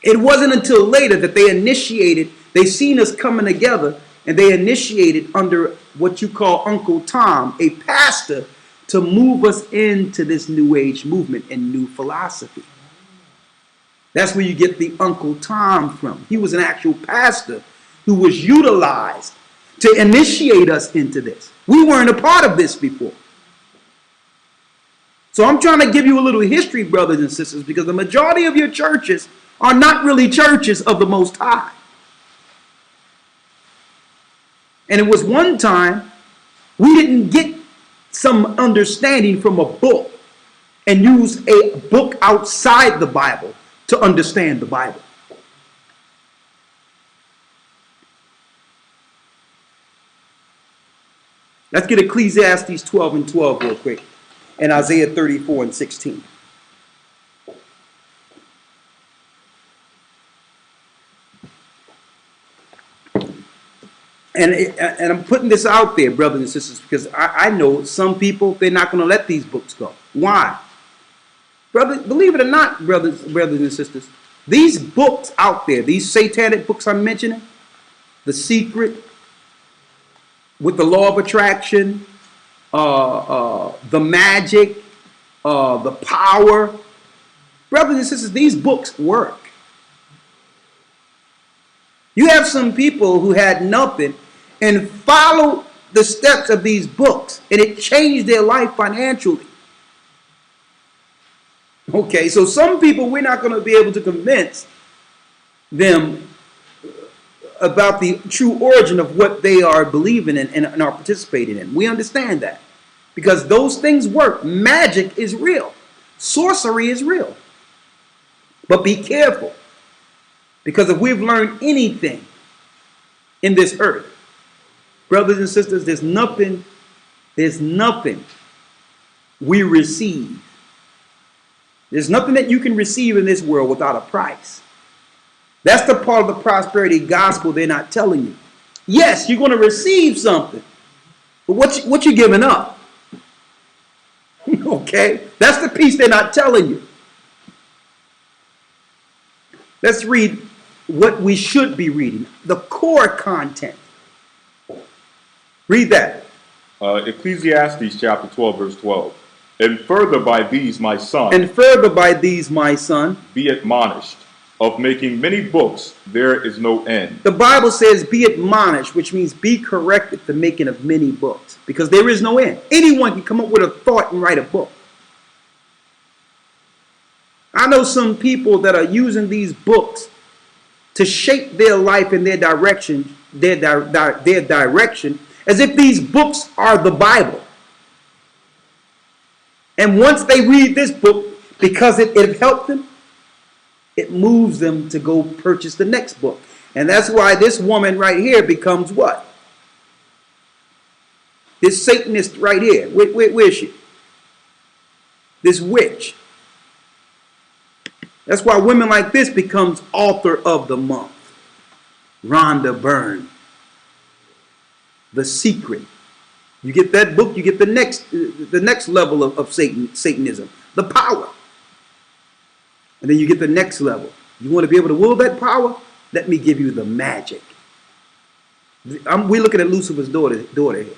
It wasn't until later that they seen us coming together, and they initiated under what you call Uncle Tom, a pastor, to move us into this New Age movement and new philosophy. That's where you get the Uncle Tom from. He was an actual pastor who was utilized to initiate us into this. We weren't a part of this before. So I'm trying to give you a little history, brothers and sisters, because the majority of your churches are not really churches of the Most High. And it was one time we didn't get some understanding from a book and use a book outside the Bible to understand the Bible. Let's get Ecclesiastes 12 and 12 real quick, and Isaiah 34 and 16. And I'm putting this out there, brothers and sisters, because I know some people, they're not going to let these books go. Why? Brother, believe it or not, brothers and sisters, these books out there, these satanic books I'm mentioning, The Secret, with the Law of Attraction, The Magic, the power. Brothers and sisters, these books work. You have some people who had nothing and followed the steps of these books, and it changed their life financially. Okay, so some people we're not going to be able to convince them about the true origin of what they are believing in and are participating in. We understand that because those things work. Magic is real. Sorcery is real. But be careful, because if we've learned anything in this earth, brothers and sisters, there's nothing we receive. There's nothing that you can receive in this world without a price. That's the part of the prosperity gospel they're not telling you. Yes, you're going to receive something, but what you giving up? Okay, that's the piece they're not telling you. Let's read what we should be reading, the core content. Read that. Ecclesiastes chapter 12, verse 12. And further by these, my son, be admonished. Of making many books, there is no end. The Bible says be admonished, which means be corrected for making of many books, because there is no end. Anyone can come up with a thought and write a book. I know some people that are using these books to shape their life and their direction, their direction, as if these books are the Bible. And once they read this book, because it helped them, it moves them to go purchase the next book. And that's why this woman right here becomes what? This Satanist right here. Where is she? This witch. That's why women like this becomes author of the month. Rhonda Byrne. The Secret. You get that book, you get the next level of Satanism. The power. And then you get the next level. You want to be able to wield that power? Let me give you the magic. We're looking at Lucifer's daughter here.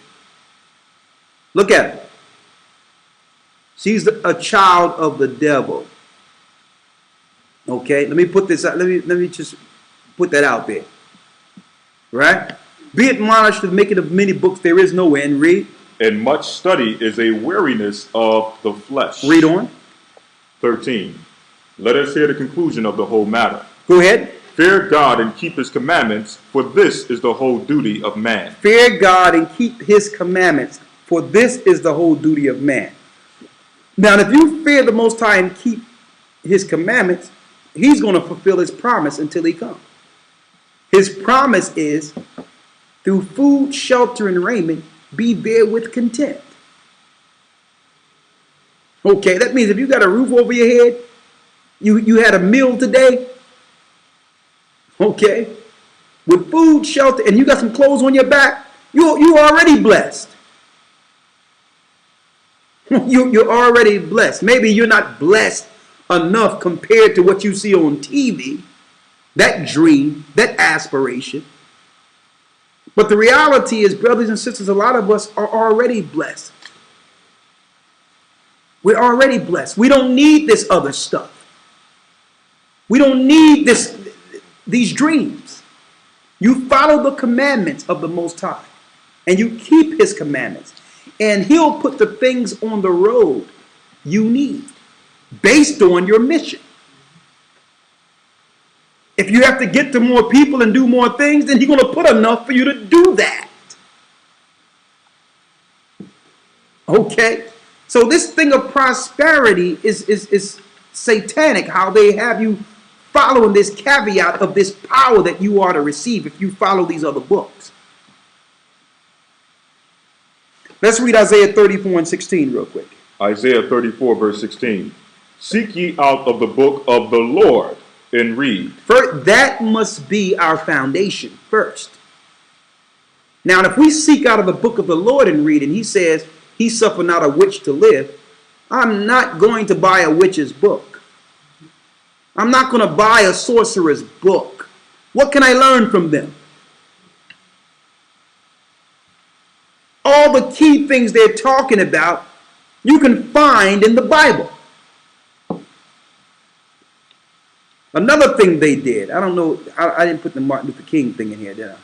Look at her. She's a child of the devil. Okay, let me put this out. Let me just put that out there. Right? Be admonished of making of many books, there is no end. Read. And much study is a weariness of the flesh. Read on. 13. Let us hear the conclusion of the whole matter. Go ahead. Fear God and keep his commandments, for this is the whole duty of man. Fear God and keep his commandments, for this is the whole duty of man. Now, if you fear the Most High and keep his commandments, he's going to fulfill his promise until he comes. His promise is, through food, shelter, and raiment, be there with content. Okay, that means if you got a roof over your head, you had a meal today, okay, with food, shelter, and you got some clothes on your back, you're already blessed. You're already blessed. Maybe you're not blessed enough compared to what you see on TV, that dream, that aspiration. But the reality is, brothers and sisters, a lot of us are already blessed. We're already blessed. We don't need this other stuff. We don't need these dreams. You follow the commandments of the Most High, and you keep his commandments, and he'll put the things on the road you need based on your mission. If you have to get to more people and do more things, then he's going to put enough for you to do that. Okay? So this thing of prosperity is satanic, how they have you following this caveat of this power that you are to receive if you follow these other books. Let's read Isaiah 34:16 real quick. Isaiah 34, verse 16. Seek ye out of the book of the Lord and read. First, that must be our foundation first. Now, if we seek out of the book of the Lord and read, and he says, he suffered not a witch to live, I'm not going to buy a witch's book. I'm not going to buy a sorcerer's book. What can I learn from them? All the key things they're talking about, you can find in the Bible. Another thing they did, I don't know, I didn't put the Martin Luther King thing in here, did I?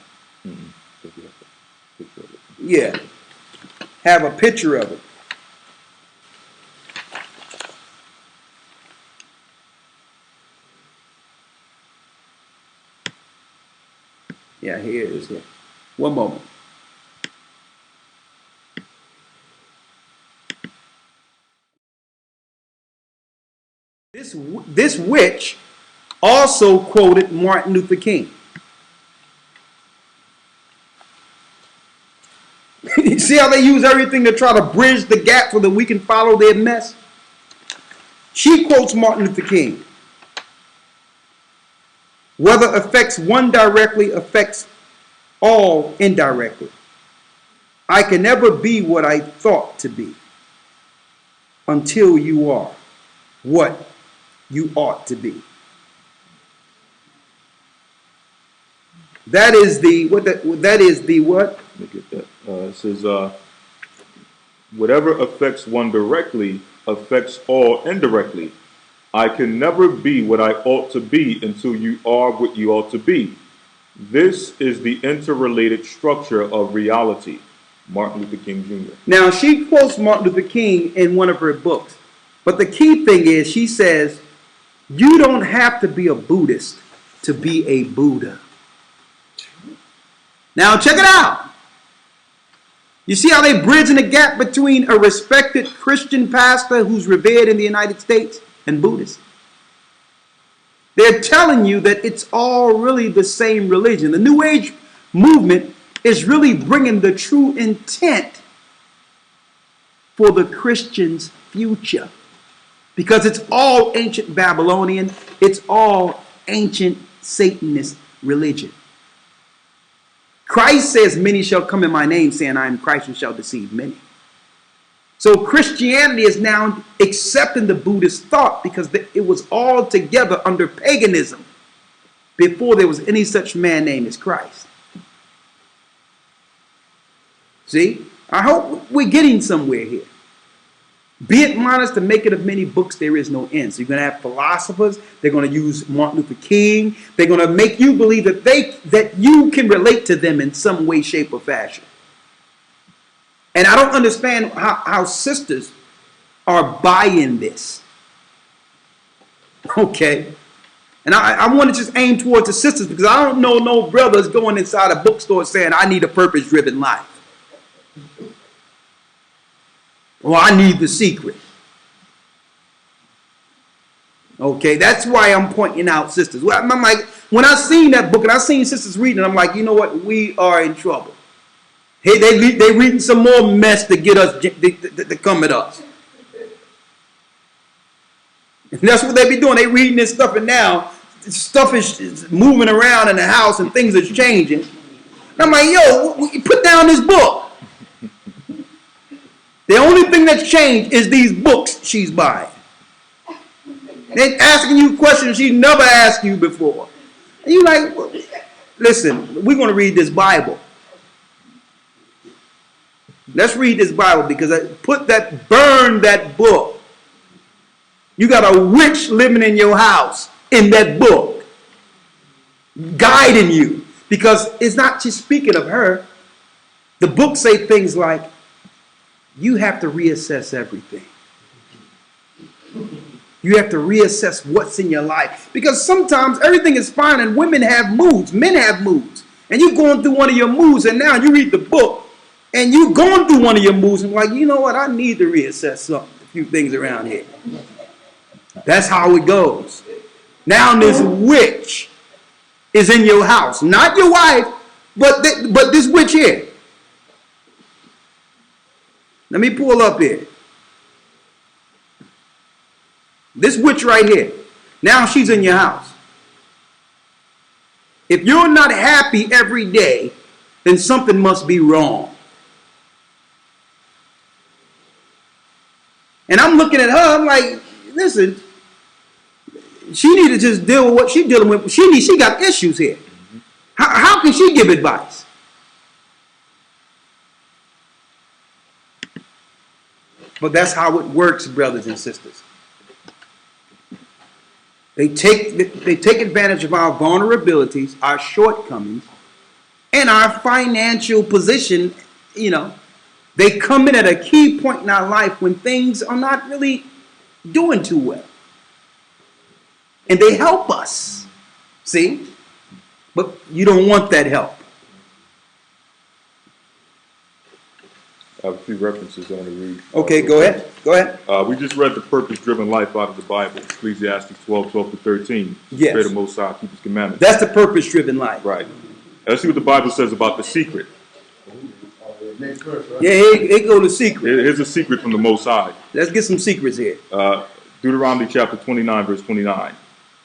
Yeah. Have a picture of it. Yeah, here it is. Here. One moment. This witch also quoted Martin Luther King. You see how they use everything to try to bridge the gap so that we can follow their mess? She quotes Martin Luther King. Whether affects one directly affects all indirectly. I can never be what I thought to be until you are what you ought to be. That is the what? That is the what? Look at that. It says, whatever affects one directly affects all indirectly. I can never be what I ought to be until you are what you ought to be. This is the interrelated structure of reality. Martin Luther King Jr. Now, she quotes Martin Luther King in one of her books. But the key thing is she says, you don't have to be a Buddhist to be a Buddha. Now, check it out. You see how they bridging the gap between a respected Christian pastor who's revered in the United States and Buddhists? They're telling you that it's all really the same religion. The New Age movement is really bringing the true intent for the Christian's future. Because it's all ancient Babylonian, it's all ancient Satanist religion. Christ says, many shall come in my name, saying, I am Christ, and shall deceive many. So Christianity is now accepting the Buddhist thought because it was all together under paganism before there was any such man named as Christ. See? I hope we're getting somewhere here. Be it modest to make it of many books, there is no end. So you're going to have philosophers. They're going to use Martin Luther King. They're going to make you believe that you can relate to them in some way, shape, or fashion. And I don't understand how sisters are buying this. Okay? And I want to just aim towards the sisters because I don't know no brothers going inside a bookstore saying, I need a purpose-driven life. Or I need the secret. Okay, that's why I'm pointing out sisters. Well, I'm like, when I seen that book and I seen sisters reading, I'm like, you know what? We are in trouble. Hey, they reading some more mess to get us to come at us. And that's what they be doing. They reading this stuff, and now stuff is moving around in the house and things are changing. And I'm like, yo, put down this book. The only thing that's changed is these books she's buying. They're asking you questions she never asked you before. And you like, listen, we're going to read this Bible. Let's read this Bible because burn that book. You got a witch living in your house in that book, guiding you. Because it's not just speaking of her. The books say things like, you have to reassess everything. You have to reassess what's in your life. Because sometimes everything is fine and women have moods. Men have moods. And you're going through one of your moods and now you read the book and you're going through one of your moods and like, you know what? I need to reassess a few things around here. That's how it goes. Now this witch is in your house. Not your wife, but this witch here. Let me pull up here. This witch right here. Now she's in your house. If you're not happy every day, then something must be wrong. And I'm looking at her, I'm like, listen, she need to just deal with what she's dealing with. She got issues here. How can she give advice? But that's how it works, brothers and sisters. They take advantage of our vulnerabilities, our shortcomings, and our financial position. You know, they come in at a key point in our life when things are not really doing too well. And they help us. See? But you don't want that help. I have a few references I want to read. Okay, go ahead. Go ahead. We just read the purpose-driven life out of the Bible, Ecclesiastes 12:12-13. Yes. Fear the Most High, keep His commandments. That's the purpose-driven life. Right. Let's see what the Bible says about the secret. Yeah, here go the secret. Here's a secret from the Most High. Let's get some secrets here. Deuteronomy chapter 29, verse 29.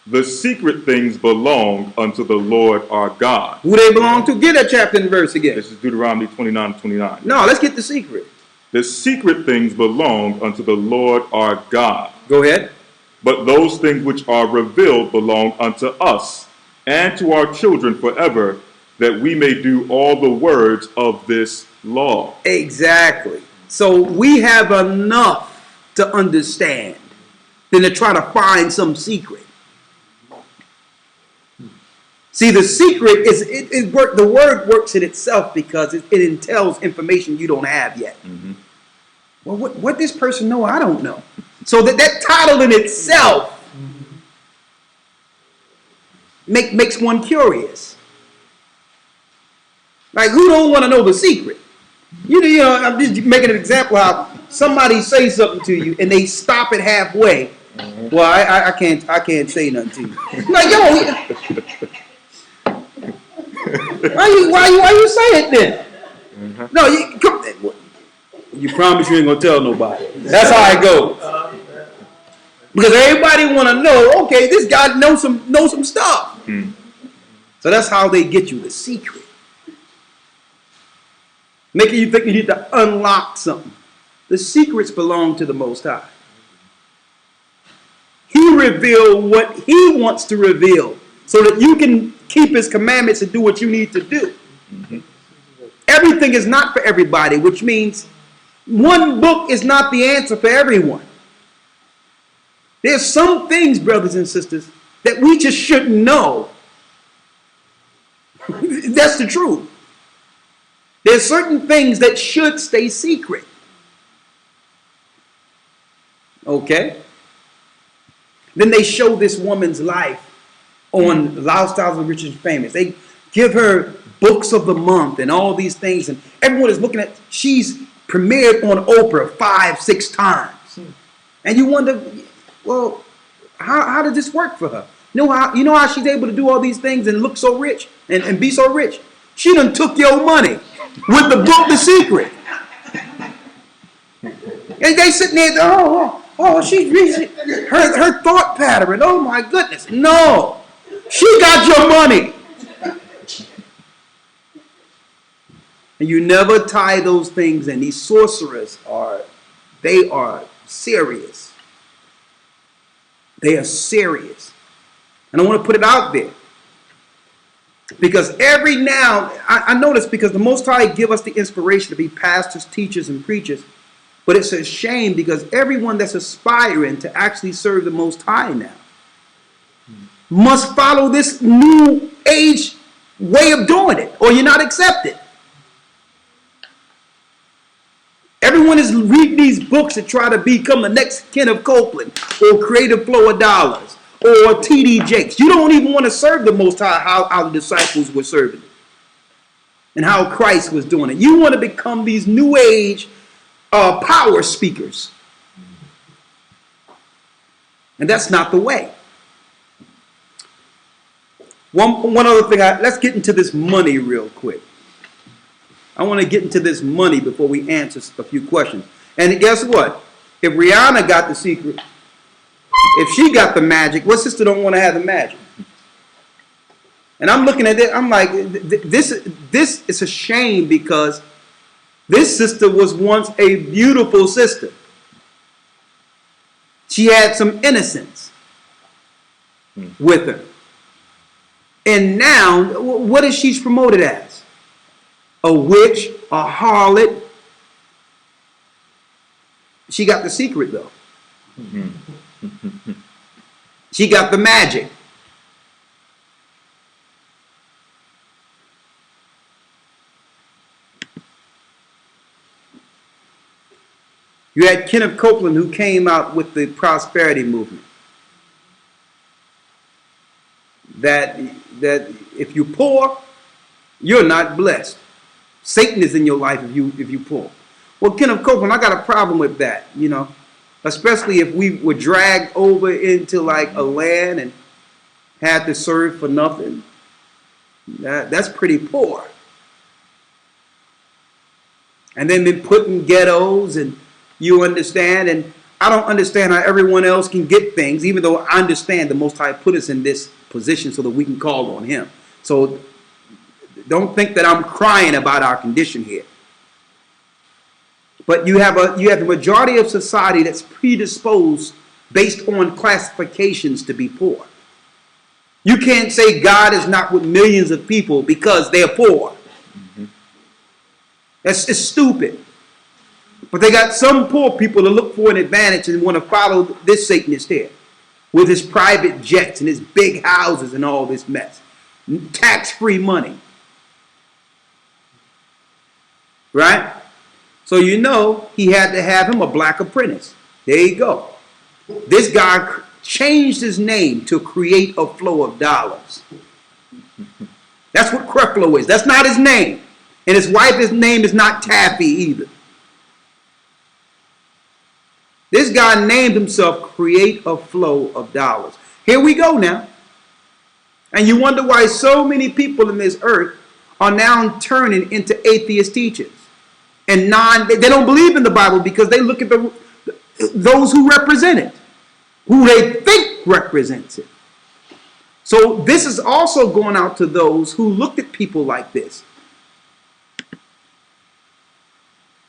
The secret things belong unto the Lord our God. Who they belong to? Get that chapter and verse again. This is Deuteronomy 29:29. No, let's get the secret. The secret things belong unto the Lord our God. Go ahead. But those things which are revealed belong unto us and to our children forever, that we may do all the words of this law. Exactly. So we have enough to understand than to try to find some secret. See, the secret is the word works in itself because it entails information you don't have yet. Mm-hmm. Well, what this person know, I don't know. So that title in itself makes one curious. Like, who don't want to know the secret? You know, I'm just making an example how somebody say something to you and they stop it halfway. Mm-hmm. Well, I can't say nothing to you. Like, yo. Why you say it then? Mm-hmm. No, you promise you ain't gonna tell nobody. That's how it goes. Because everybody want to know. Okay, this guy knows some stuff. Mm. So that's how they get you the secret, making you think you need to unlock something. The secrets belong to the Most High. He revealed what He wants to reveal, so that you can keep His commandments and do what you need to do. Mm-hmm. Everything is not for everybody, which means one book is not the answer for everyone. There's some things, brothers and sisters, that we just shouldn't know. That's the truth. There's certain things that should stay secret. Okay? Then they show this woman's life on Lifestyles of Rich and Famous. They give her books of the month and all these things, and everyone is looking at. She's premiered on Oprah 5-6 times, and you wonder, well, how did this work for her? You know how she's able to do all these things and look so rich and be so rich? She done took your money with the book, The Secret, and they sitting there, oh, she's reaching her thought pattern. Oh my goodness, no. She got your money. And you never tie those things in. These sorcerers are serious. They are serious. And I want to put it out there. Because every now, I notice because the Most High give us the inspiration to be pastors, teachers, and preachers. But it's a shame because everyone that's aspiring to actually serve the Most High now must follow this new age way of doing it, or you're not accepted. Everyone is reading these books to try to become the next Kenneth Copeland or Creative Flow of Dollars or T.D. Jakes. You don't even want to serve the Most High how the disciples were serving it and how Christ was doing it. You want to become these new age power speakers. And that's not the way. One other thing, let's get into this money real quick. I want to get into this money before we answer a few questions. And guess what? If Rihanna got the secret, if she got the magic, what sister don't want to have the magic? And I'm looking at it, I'm like, this is a shame because this sister was once a beautiful sister. She had some innocence with her. And now, what is she promoted as? A witch, a harlot. She got the secret, though. She got the magic. You had Kenneth Copeland, who came out with the prosperity movement. That if you're poor, you're not blessed. Satan is in your life if you poor. Well, Kenneth Copeland, I got a problem with that, you know, especially if we were dragged over into like a land and had to serve for nothing. That's pretty poor. And then been put in ghettos, and you understand, and I don't understand how everyone else can get things, even though I understand the Most High put us in this position so that we can call on Him. So don't think that I'm crying about our condition here. But you have the majority of society that's predisposed based on classifications to be poor. You can't say God is not with millions of people because they're poor. It's stupid. But they got some poor people to look for an advantage and want to follow this Satanist here with his private jets and his big houses and all this mess. Tax-free money. Right? So you know he had to have him a black apprentice. There you go. This guy changed his name to create a flow of dollars. That's what Creflo is. That's not his name. And his wife's name is not Taffy either. This guy named himself Create a Flow of Dollars. Here we go now. And you wonder why so many people in this earth are now turning into atheist teachers. And they don't believe in the Bible because they look at those who represent it, who they think represents it. So this is also going out to those who looked at people like this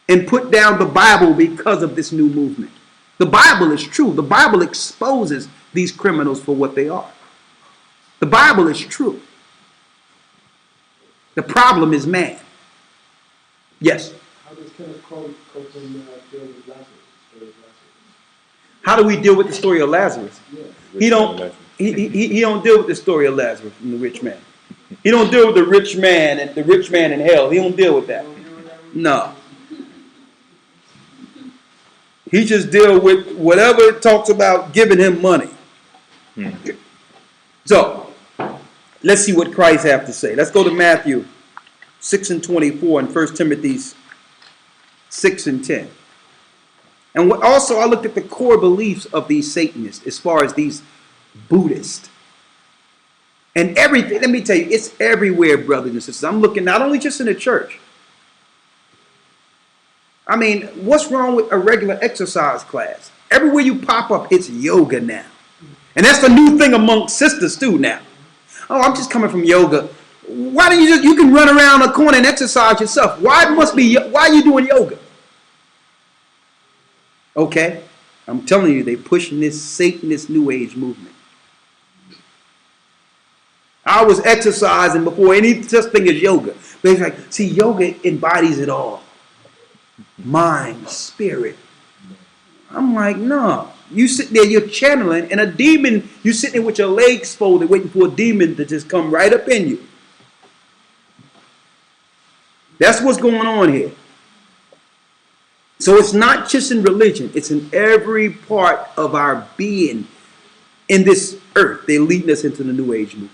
and put down the Bible because of this new movement. The Bible is true. The Bible exposes these criminals for what they are. The Bible is true. The problem is man. Yes? How does Kenneth Copeland deal with Lazarus? How do we deal with the story of Lazarus? Yeah. He don't deal with the story of Lazarus and the rich man. He don't deal with the rich man and the rich man in hell. He don't deal with that. No. He just deal with whatever it talks about giving him money. So, let's see what Christ have to say. Let's go to Matthew 6:24 and 1 Timothy 6:10. And also I looked at the core beliefs of these Satanists as far as these Buddhists. And everything, let me tell you, it's everywhere, brothers and sisters. I'm looking not only just in the church. I mean, what's wrong with a regular exercise class? Everywhere you pop up, it's yoga now. And that's the new thing amongst sisters too now. Oh, I'm just coming from yoga. Why don't you can run around a corner and exercise yourself. Why are you doing yoga? Okay, I'm telling you, they're pushing this Satanist New Age movement. I was exercising before any such thing as yoga. But it's like, see, yoga embodies it all. Mind, spirit. I'm like, no. You sit there, you're channeling, and a demon, you sitting there with your legs folded, waiting for a demon to just come right up in you. That's what's going on here. So it's not just in religion, it's in every part of our being in this earth. They're leading us into the New Age movement.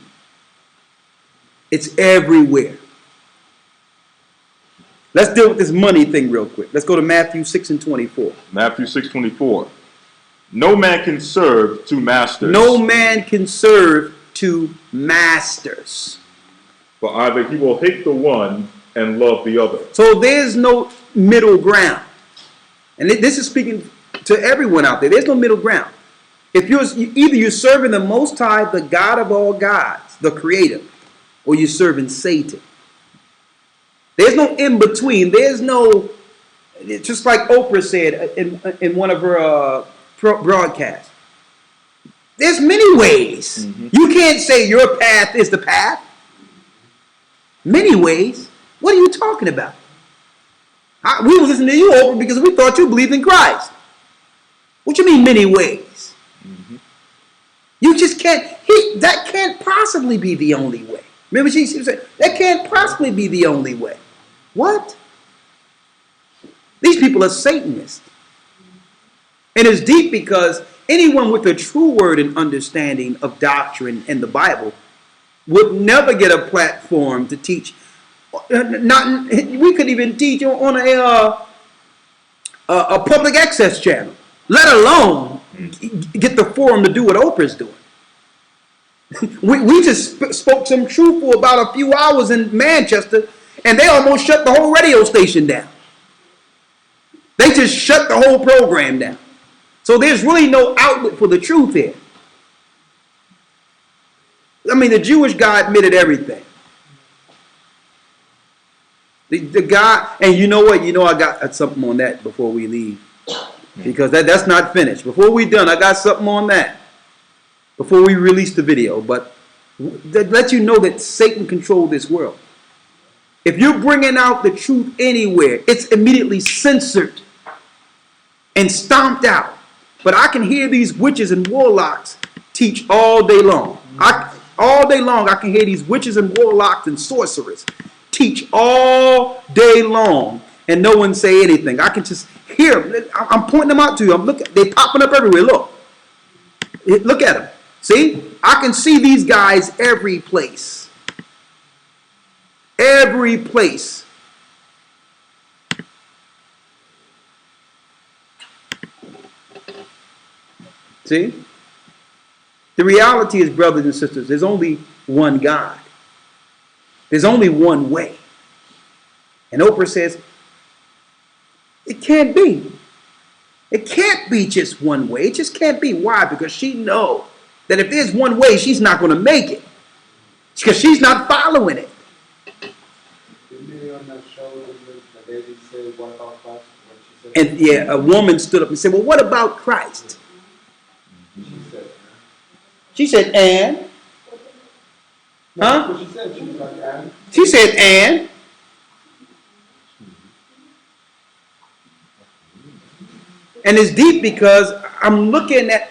It's everywhere. Let's deal with this money thing real quick. Let's go to Matthew 6:24. Matthew 6:24. No man can serve two masters. No man can serve two masters. For either he will hate the one and love the other. So there's no middle ground. And this is speaking to everyone out there. There's no middle ground. If either you're serving the Most High, the God of all gods, the Creator, or you're serving Satan. There's no in between. There's no, just like Oprah said in one of her broadcasts. There's many ways. You can't say your path is the path. Many ways. What are you talking about? We were listening to you, Oprah, because we thought you believed in Christ. What you mean many ways? You just can't, that can't possibly be the only way. Remember she said, that can't possibly be the only way. What? These people are Satanists. And it's deep because anyone with a true word and understanding of doctrine and the Bible would never get a platform to teach. We could even teach on a public access channel, let alone get the forum to do what Oprah's doing. We just spoke some truth for about a few hours in Manchester, and they almost shut the whole radio station down. They just shut the whole program down. So there's really no outlet for the truth here. I mean, the Jewish guy admitted everything. The guy, and you know what? You know I got something on that before we leave. Because that's not finished. Before we done, I got something on that. Before we release the video. But that lets you know that Satan controls this world. If you're bringing out the truth anywhere, it's immediately censored and stomped out. But I can hear these witches and warlocks teach all day long. All day long I can hear these witches and warlocks and sorcerers teach all day long, and no one say anything. I can just hear them. I'm pointing them out to you. I'm looking. They're popping up everywhere. Look at them. See? I can see these guys every place. Every place. See? The reality is, brothers and sisters, there's only one God. There's only one way. And Oprah says, it can't be. It can't be just one way. It just can't be. Why? Because she knows that if there's one way, she's not going to make it. Because she's not following it. On that show, the lady said, what about Christ? And yeah, a woman stood up and said, well, what about Christ? She said, and? Huh? That's what she said. She was like, and? She said, and? And it's deep because I'm looking at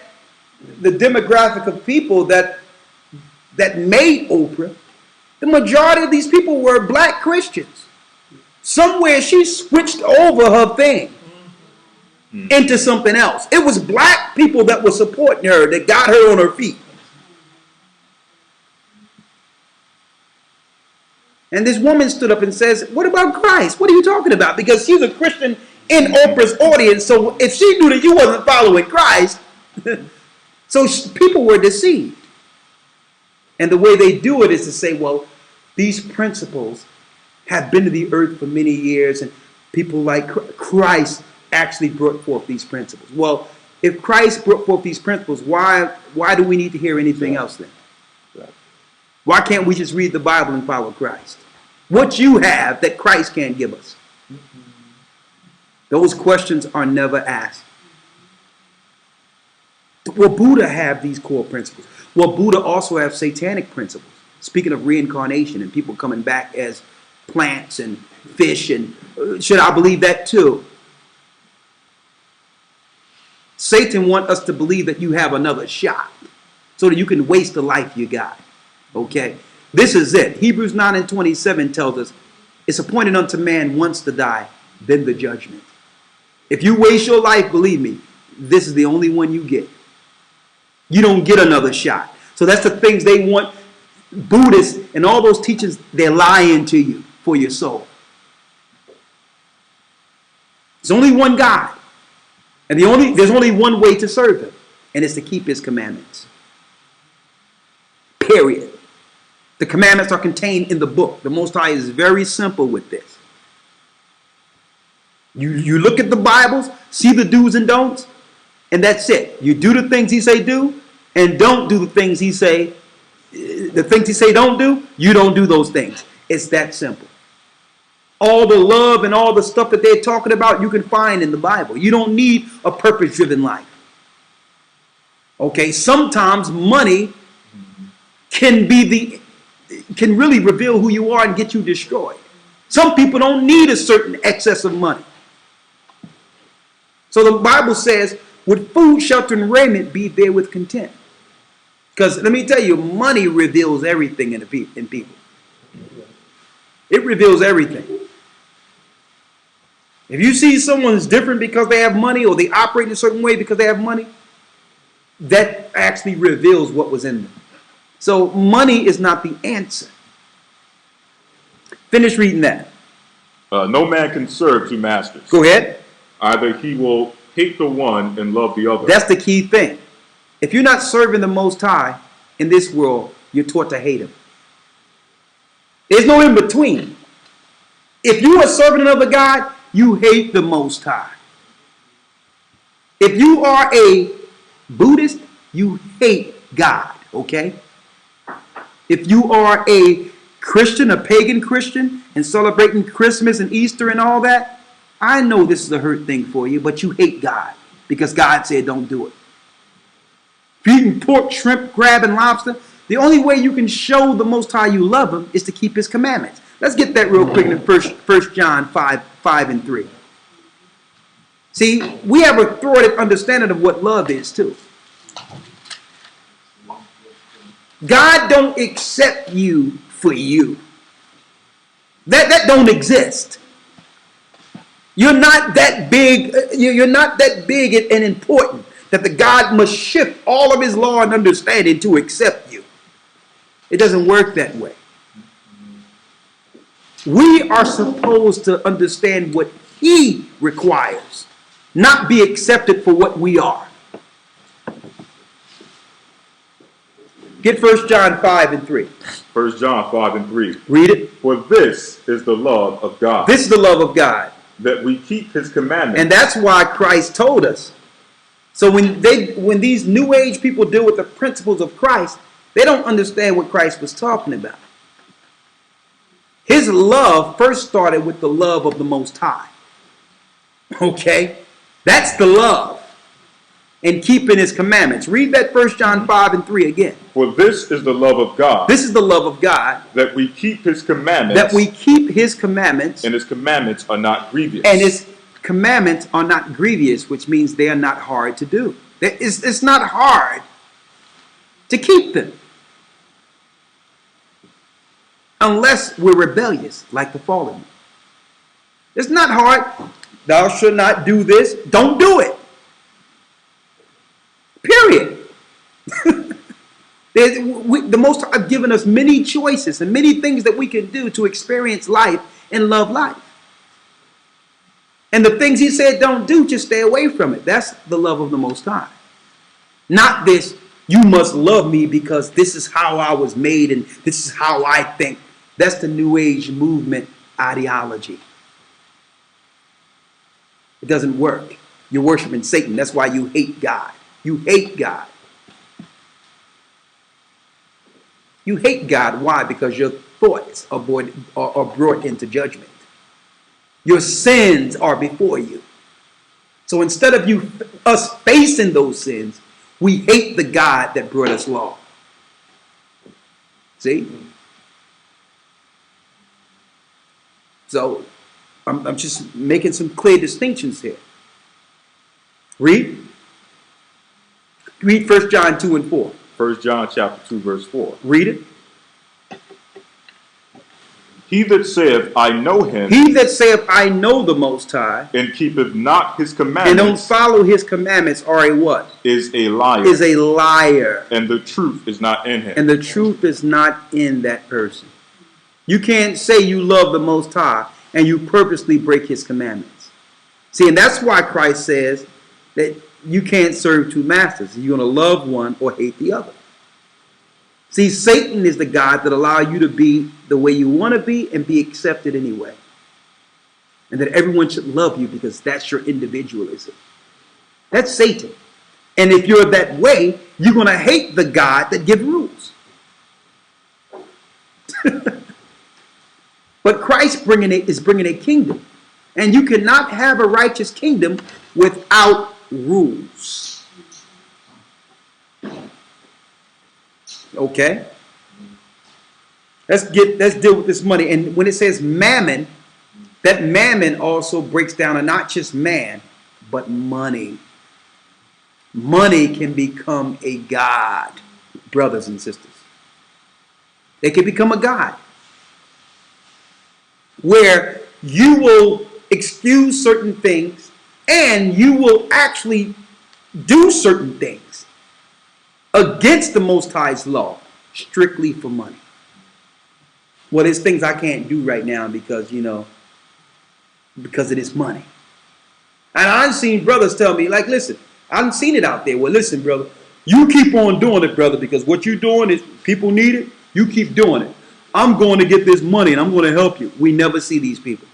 the demographic of people that made Oprah. The majority of these people were black Christians. Somewhere she switched over her thing into something else. It was black people that were supporting her that got her on her feet. And this woman stood up and says, what about Christ? What are you talking about? Because she's a Christian in Oprah's audience. So if she knew that you wasn't following Christ, so people were deceived. And the way they do it is to say, well, these principles have been to the earth for many years, and people like Christ actually brought forth these principles. Well, if Christ brought forth these principles, why do we need to hear anything else then? Why can't we just read the Bible and follow Christ? What you have that Christ can't give us? Those questions are never asked. Will Buddha have these core principles? Will Buddha also have satanic principles? Speaking of reincarnation and people coming back as plants and fish, and should I believe that too? Satan wants us to believe that you have another shot so that you can waste the life you got. Okay? This is it. Hebrews 9:27 tells us it's appointed unto man once to die, then the judgment. If you waste your life, believe me, this is the only one you get. You don't get another shot. So that's the things they want. Buddhists and all those teachers, they're lying to you for your soul. There's only one God. And there's only one way to serve him. And it's to keep his commandments. Period. The commandments are contained in the book. The Most High is very simple with this. You look at the Bibles, see the do's and don'ts, and that's it. You do the things he say do, and don't do the things he say. The things he say don't do, you don't do those things. It's that simple. All the love and all the stuff that they're talking about, you can find in the Bible. You don't need a purpose-driven life. Okay, sometimes money can really reveal who you are and get you destroyed. Some people don't need a certain excess of money. So the Bible says, with food, shelter, and raiment, be there with content. Because let me tell you, money reveals everything in people. It reveals everything. If you see someone's different because they have money, or they operate in a certain way because they have money, that actually reveals what was in them. So money is not the answer. Finish reading that. No man can serve two masters. Go ahead. Either he will hate the one and love the other. That's the key thing. If you're not serving the Most High in this world, you're taught to hate him. There's no in between. If you are serving another God, you hate the Most High. If you are a Buddhist, you hate God, okay? If you are a Christian, a pagan Christian, and celebrating Christmas and Easter and all that, I know this is a hurt thing for you, but you hate God because God said don't do it. If you're eating pork, shrimp, crab, and lobster, the only way you can show the Most High you love him is to keep his commandments. Let's get that real quick in 1 John 5 and 3. See, we have a thwarted understanding of what love is too. God don't accept you for you. That don't exist. You're not that big. You're not that big and important that the God must shift all of his law and understanding to accept you. It doesn't work that way. We are supposed to understand what he requires, not be accepted for what we are. Get 1 John 5 and 3. 1 John 5 and 3. Read it. For this is the love of God, This is the love of God. that we keep his commandments. And that's why Christ told us. So when these New Age people deal with the principles of Christ, they don't understand what Christ was talking about. His love first started with the love of the Most High. Okay? That's the love. And keeping his commandments. Read that 1 John 5 and 3 again. For this is the love of God, This is the love of God, that we keep his commandments, that we keep his commandments, and his commandments are not grievous. and his commandments are not grievous, which means they are not hard to do. It's not hard to keep them. Unless we're rebellious, like the fallen. It's not hard. Thou shalt not do this. Don't do it. Period. The Most High have given us many choices and many things that we can do to experience life and love life. And the things he said don't do, just stay away from it. That's the love of the Most High. Not this, you must love me because this is how I was made and this is how I think. That's the New Age movement ideology. It doesn't work. You're worshiping Satan. That's why you hate God. You hate God. You hate God. Why? Because your thoughts are brought into judgment. Your sins are before you. So instead of us facing those sins, we hate the God that brought us law. See? So I'm just making some clear distinctions here. Read 1 John 2 and 4. 1 John chapter 2 verse 4. Read it. He that saith, I know him, He that saith, I know the Most High, and keepeth not his and don't commandments, follow his commandments, are a what? is a liar, Is a liar. and the truth is not in him. And the truth is not in that person. You can't say you love the Most High and you purposely break his commandments. See, and that's why Christ says that you can't serve two masters. You're going to love one or hate the other. See, Satan is the God that allows you to be the way you want to be and be accepted anyway. And that everyone should love you because that's your individualism. That's Satan. And if you're that way, you're going to hate the God that gives rules. But Christ is bringing a kingdom. And you cannot have a righteous kingdom without rules. Okay? Let's deal with this money. And when it says mammon, that mammon also breaks down to not just man, but money. Money can become a god, brothers and sisters. It can become a god where you will excuse certain things and you will actually do certain things against the Most High's law strictly for money. Well, there's things I can't do right now because, because it is money. And I've seen brothers tell me, like, listen, I've seen it out there. Well, listen, brother, you keep on doing it, brother, because what you're doing is people need it. You keep doing it. I'm going to get this money and I'm going to help you. We never see these people.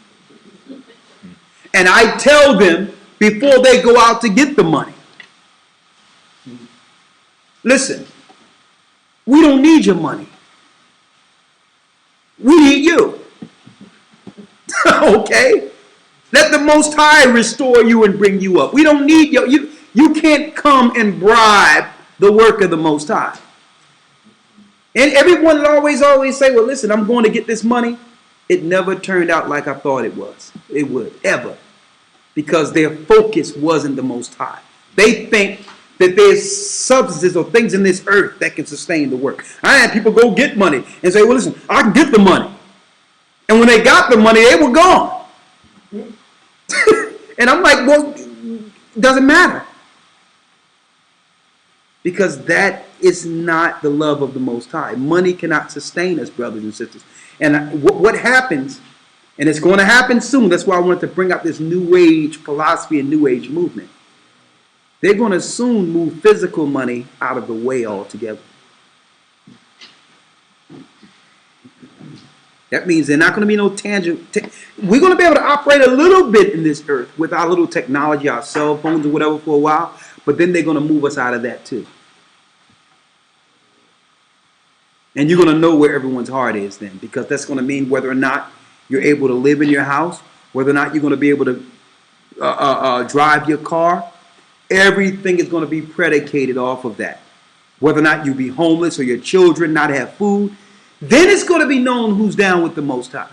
And I tell them before they go out to get the money, listen, we don't need your money. We need you. Okay? Let the Most High restore you and bring you up. We don't need you can't come and bribe the work of the Most High. And everyone will always say, well, listen, I'm going to get this money. It never turned out like I thought it was. It would, ever. Because their focus wasn't the Most High. They think that there's substances or things in this earth that can sustain the work. I had people go get money and say, well, listen, I can get the money. And when they got the money, they were gone. And I'm like, well, it doesn't matter. Because that is not the love of the Most High. Money cannot sustain us, brothers and sisters. And what happens, and it's going to happen soon, that's why I wanted to bring up this New Age philosophy and New Age movement. They're going to soon move physical money out of the way altogether. That means they're not going to be no tangible. We're going to be able to operate a little bit in this earth with our little technology, our cell phones or whatever for a while, but then they're going to move us out of that too. And you're going to know where everyone's heart is then, because that's going to mean whether or not you're able to live in your house, whether or not you're going to be able to drive your car. Everything is going to be predicated off of that. Whether or not you be homeless or your children not have food, then it's going to be known who's down with the Most High.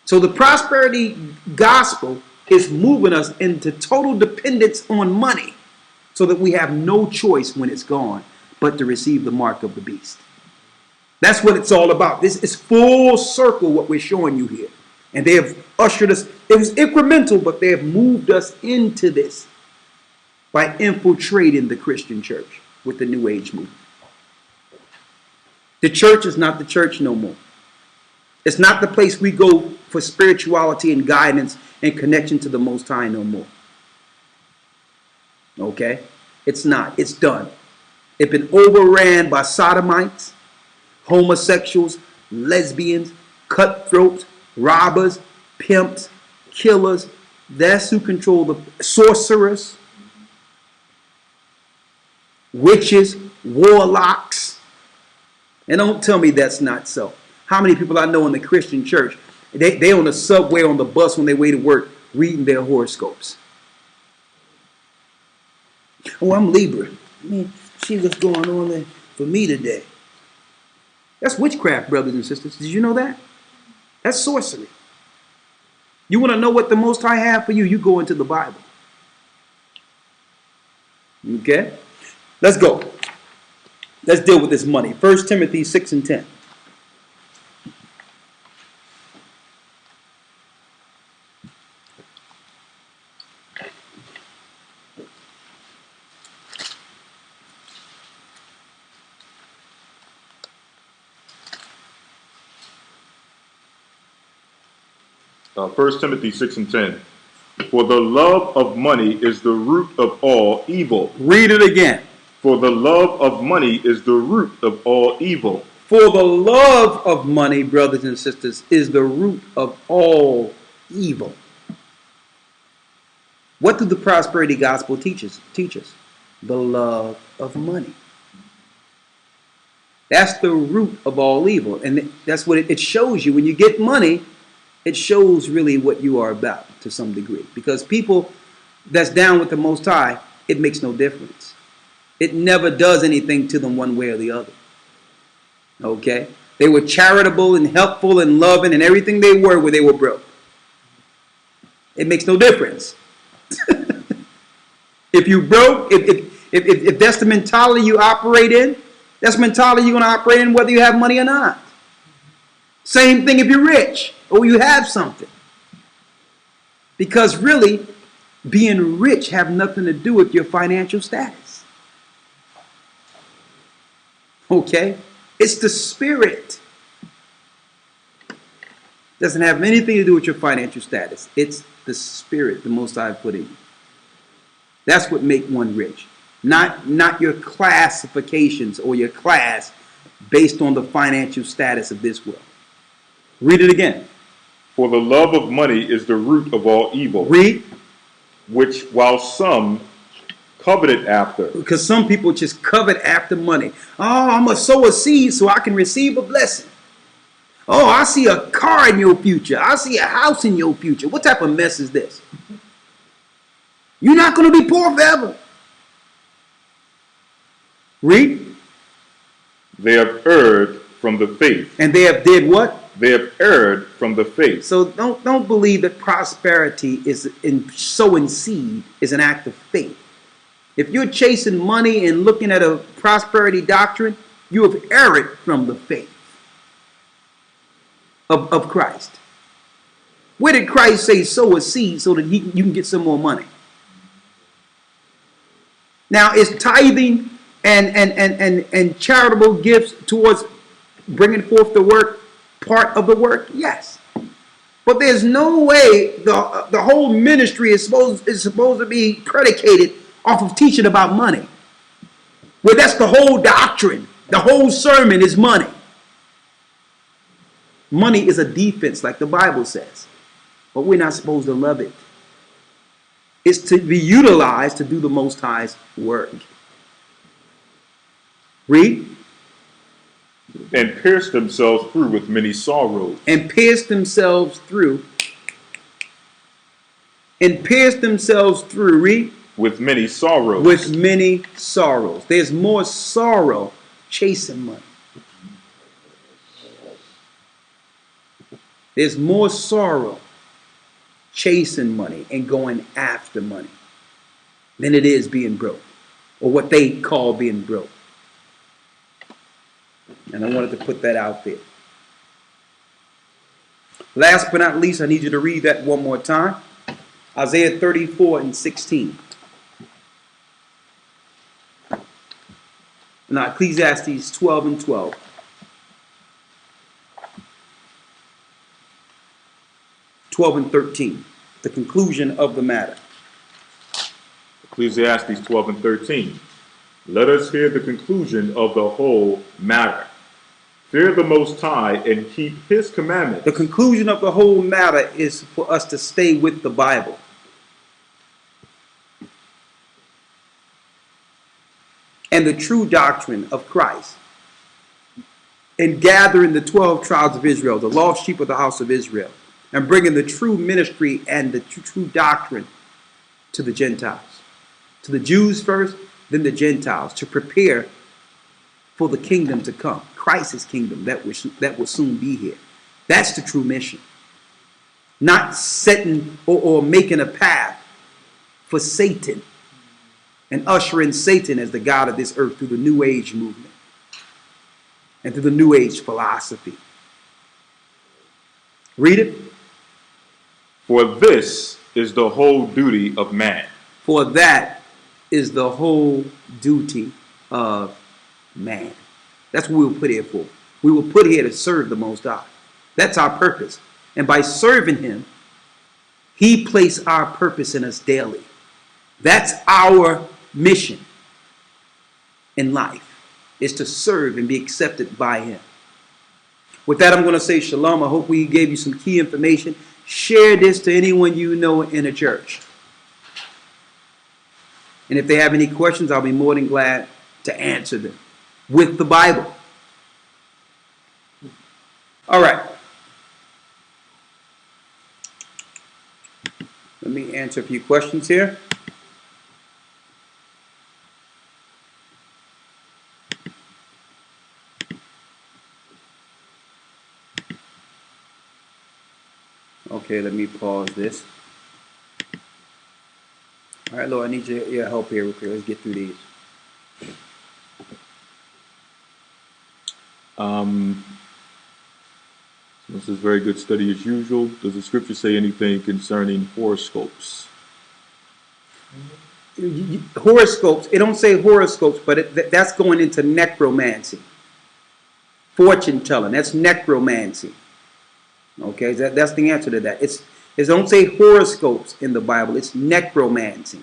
So the prosperity gospel is moving us into total dependence on money so that we have no choice when it's gone but to receive the mark of the beast. That's what it's all about. This is full circle what we're showing you here. And they have ushered us. It was incremental, but they have moved us into this by infiltrating the Christian church with the New Age movement. The church is not the church no more. It's not the place we go for spirituality and guidance and connection to the Most High no more. Okay? It's not. It's done. It's been overran by sodomites, homosexuals, lesbians, cutthroats, robbers, pimps, killers. That's who control the sorcerers, witches, warlocks. And don't tell me that's not so. How many people I know in the Christian church, they on the subway, on the bus when they way to work, reading their horoscopes. Oh, I'm Libra. Man, see what's going on there for me today. That's witchcraft, brothers and sisters. Did you know that? That's sorcery. You want to know what the Most High have for you? You go into the Bible. Okay? Let's go. Let's deal with this money. 1 Timothy 6 and 10. First Timothy 6 and 10. For the love of money is the root of all evil. Read it again. For the love of money is the root of all evil. For the love of money, brothers and sisters, is the root of all evil. What do the prosperity gospel teach us? The love of money. That's the root of all evil. And that's what it shows you. When you get money, it shows really what you are about to some degree. Because people that's down with the Most High, it makes no difference. It never does anything to them one way or the other. Okay? They were charitable and helpful and loving and everything they were when they were broke. It makes no difference. If you broke, if that's the mentality you operate in, that's the mentality you're going to operate in whether you have money or not. Same thing if you're rich or you have something. Because really, being rich have nothing to do with your financial status. Okay? It's the spirit. Doesn't have anything to do with your financial status. It's the spirit the Most High put in you. That's what make one rich. Not your classifications or your class based on the financial status of this world. Read it again. For the love of money is the root of all evil, Read. which while some coveted after, Because some people just covet after money. Oh, I'm going to sow a seed so I can receive a blessing. Oh, I see a car in your future. I see a house in your future. What type of mess is this? You're not going to be poor forever. Read. they have erred from the faith. And they have did what? They have erred from the faith. So don't believe that prosperity is in sowing seed is an act of faith. If you're chasing money and looking at a prosperity doctrine, you have erred from the faith of Christ. Where did Christ say sow a seed so that you can get some more money? Now, is tithing and charitable gifts towards bringing forth the work part of the work? Yes. But there's no way the whole ministry is supposed to be predicated off of teaching about money. Well, that's the whole doctrine. The whole sermon is money. Money is a defense, like the Bible says. But we're not supposed to love it. It's to be utilized to do the Most High's work. Read. And pierced themselves through with many sorrows. And pierced themselves through. And pierced themselves through. Read. With many sorrows. With many sorrows. There's more sorrow chasing money. There's more sorrow chasing money and going after money than it is being broke, or what they call being broke. And I wanted to put that out there. Last but not least, I need you to read that one more time. Isaiah 34:16. Now, Ecclesiastes 12:12. 12:13. The conclusion of the matter. Ecclesiastes 12:13. Let us hear the conclusion of the whole matter. Fear the Most High and keep His commandments. The conclusion of the whole matter is for us to stay with the Bible. And the true doctrine of Christ. And gathering the 12 tribes of Israel, the lost sheep of the house of Israel. And bringing the true ministry and the true doctrine to the Gentiles. To the Jews first, then the Gentiles. To prepare for the kingdom to come. Christ's kingdom that will soon be here. That's the true mission. Not setting or making a path for Satan. And ushering Satan as the God of this earth through the New Age movement. And through the New Age philosophy. Read it. For this is the whole duty of man. For that is the whole duty of man. That's what we were put here for. We were put here to serve the Most High. That's our purpose. And by serving Him, He placed our purpose in us daily. That's our mission in life, is to serve and be accepted by Him. With that, I'm going to say shalom. I hope we gave you some key information. Share this to anyone you know in a church. And if they have any questions, I'll be more than glad to answer them with the Bible. All right. Let me answer a few questions here. Okay, let me pause this. All right, Lord, I need your help here real quick. Let's get through these. This is very good study as usual. Does the scripture say anything concerning horoscopes? Horoscopes, it don't say horoscopes, but that's going into necromancy. Fortune telling, that's necromancy. Okay, that's the answer to that. It don't say horoscopes in the Bible, it's necromancy.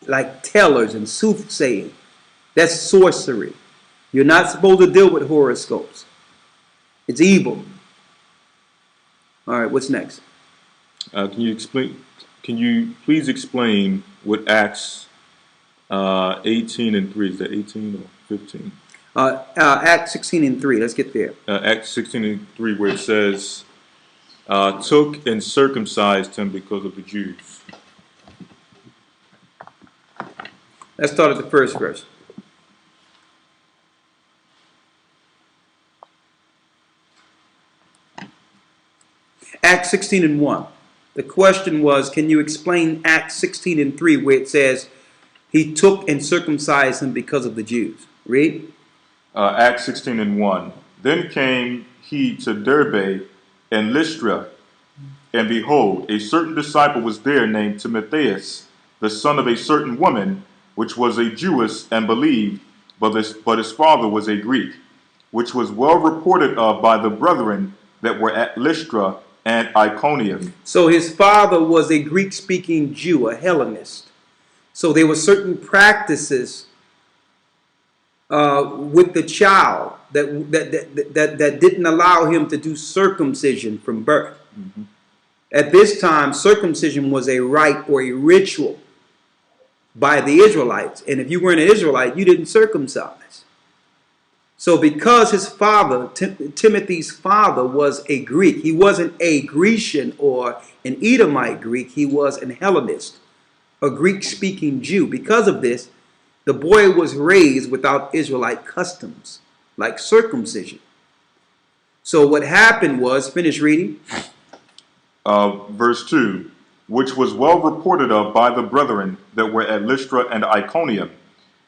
Like tellers and soothsaying. That's sorcery. You're not supposed to deal with horoscopes. It's evil. All right, what's next? Can you please explain what Acts 18 and 3, is that 18 or 15? Acts 16 and 3, let's get there. Acts 16 and 3, where it says, took and circumcised him because of the Jews. Let's start at the first verse. Acts 16 and 1. The question was, can you explain Acts 16 and 3 where it says, he took and circumcised him because of the Jews? Read. Acts 16 and 1. Then came he to Derbe and Lystra, and behold, a certain disciple was there named Timotheus, the son of a certain woman, which was a Jewess and believed, but his father was a Greek, which was well reported of by the brethren that were at Lystra and Iconium. So his father was a Greek-speaking Jew, a Hellenist. So there were certain practices with the child that didn't allow him to do circumcision from birth. Mm-hmm. At this time, circumcision was a rite or a ritual by the Israelites. And if you weren't an Israelite, you didn't circumcise. So because his father, Timothy's father, was a Greek, he wasn't a Grecian or an Edomite Greek, he was an Hellenist, a Greek-speaking Jew. Because of this, the boy was raised without Israelite customs, like circumcision. So what happened was, finish reading. Verse 2, which was well reported of by the brethren that were at Lystra and Iconium.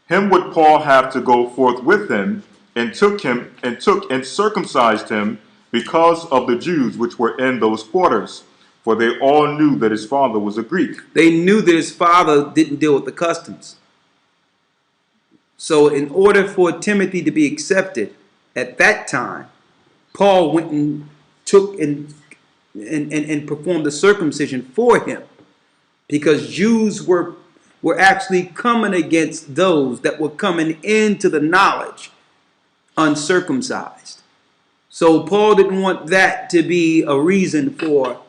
Him would Paul have to go forth with him, and took and circumcised him because of the Jews which were in those quarters, for they all knew that his father was a Greek. They knew that his father didn't deal with the customs. So in order for Timothy to be accepted at that time, Paul went and took and performed the circumcision for him, because Jews were actually coming against those that were coming into the knowledge uncircumcised. So Paul didn't want that to be a reason for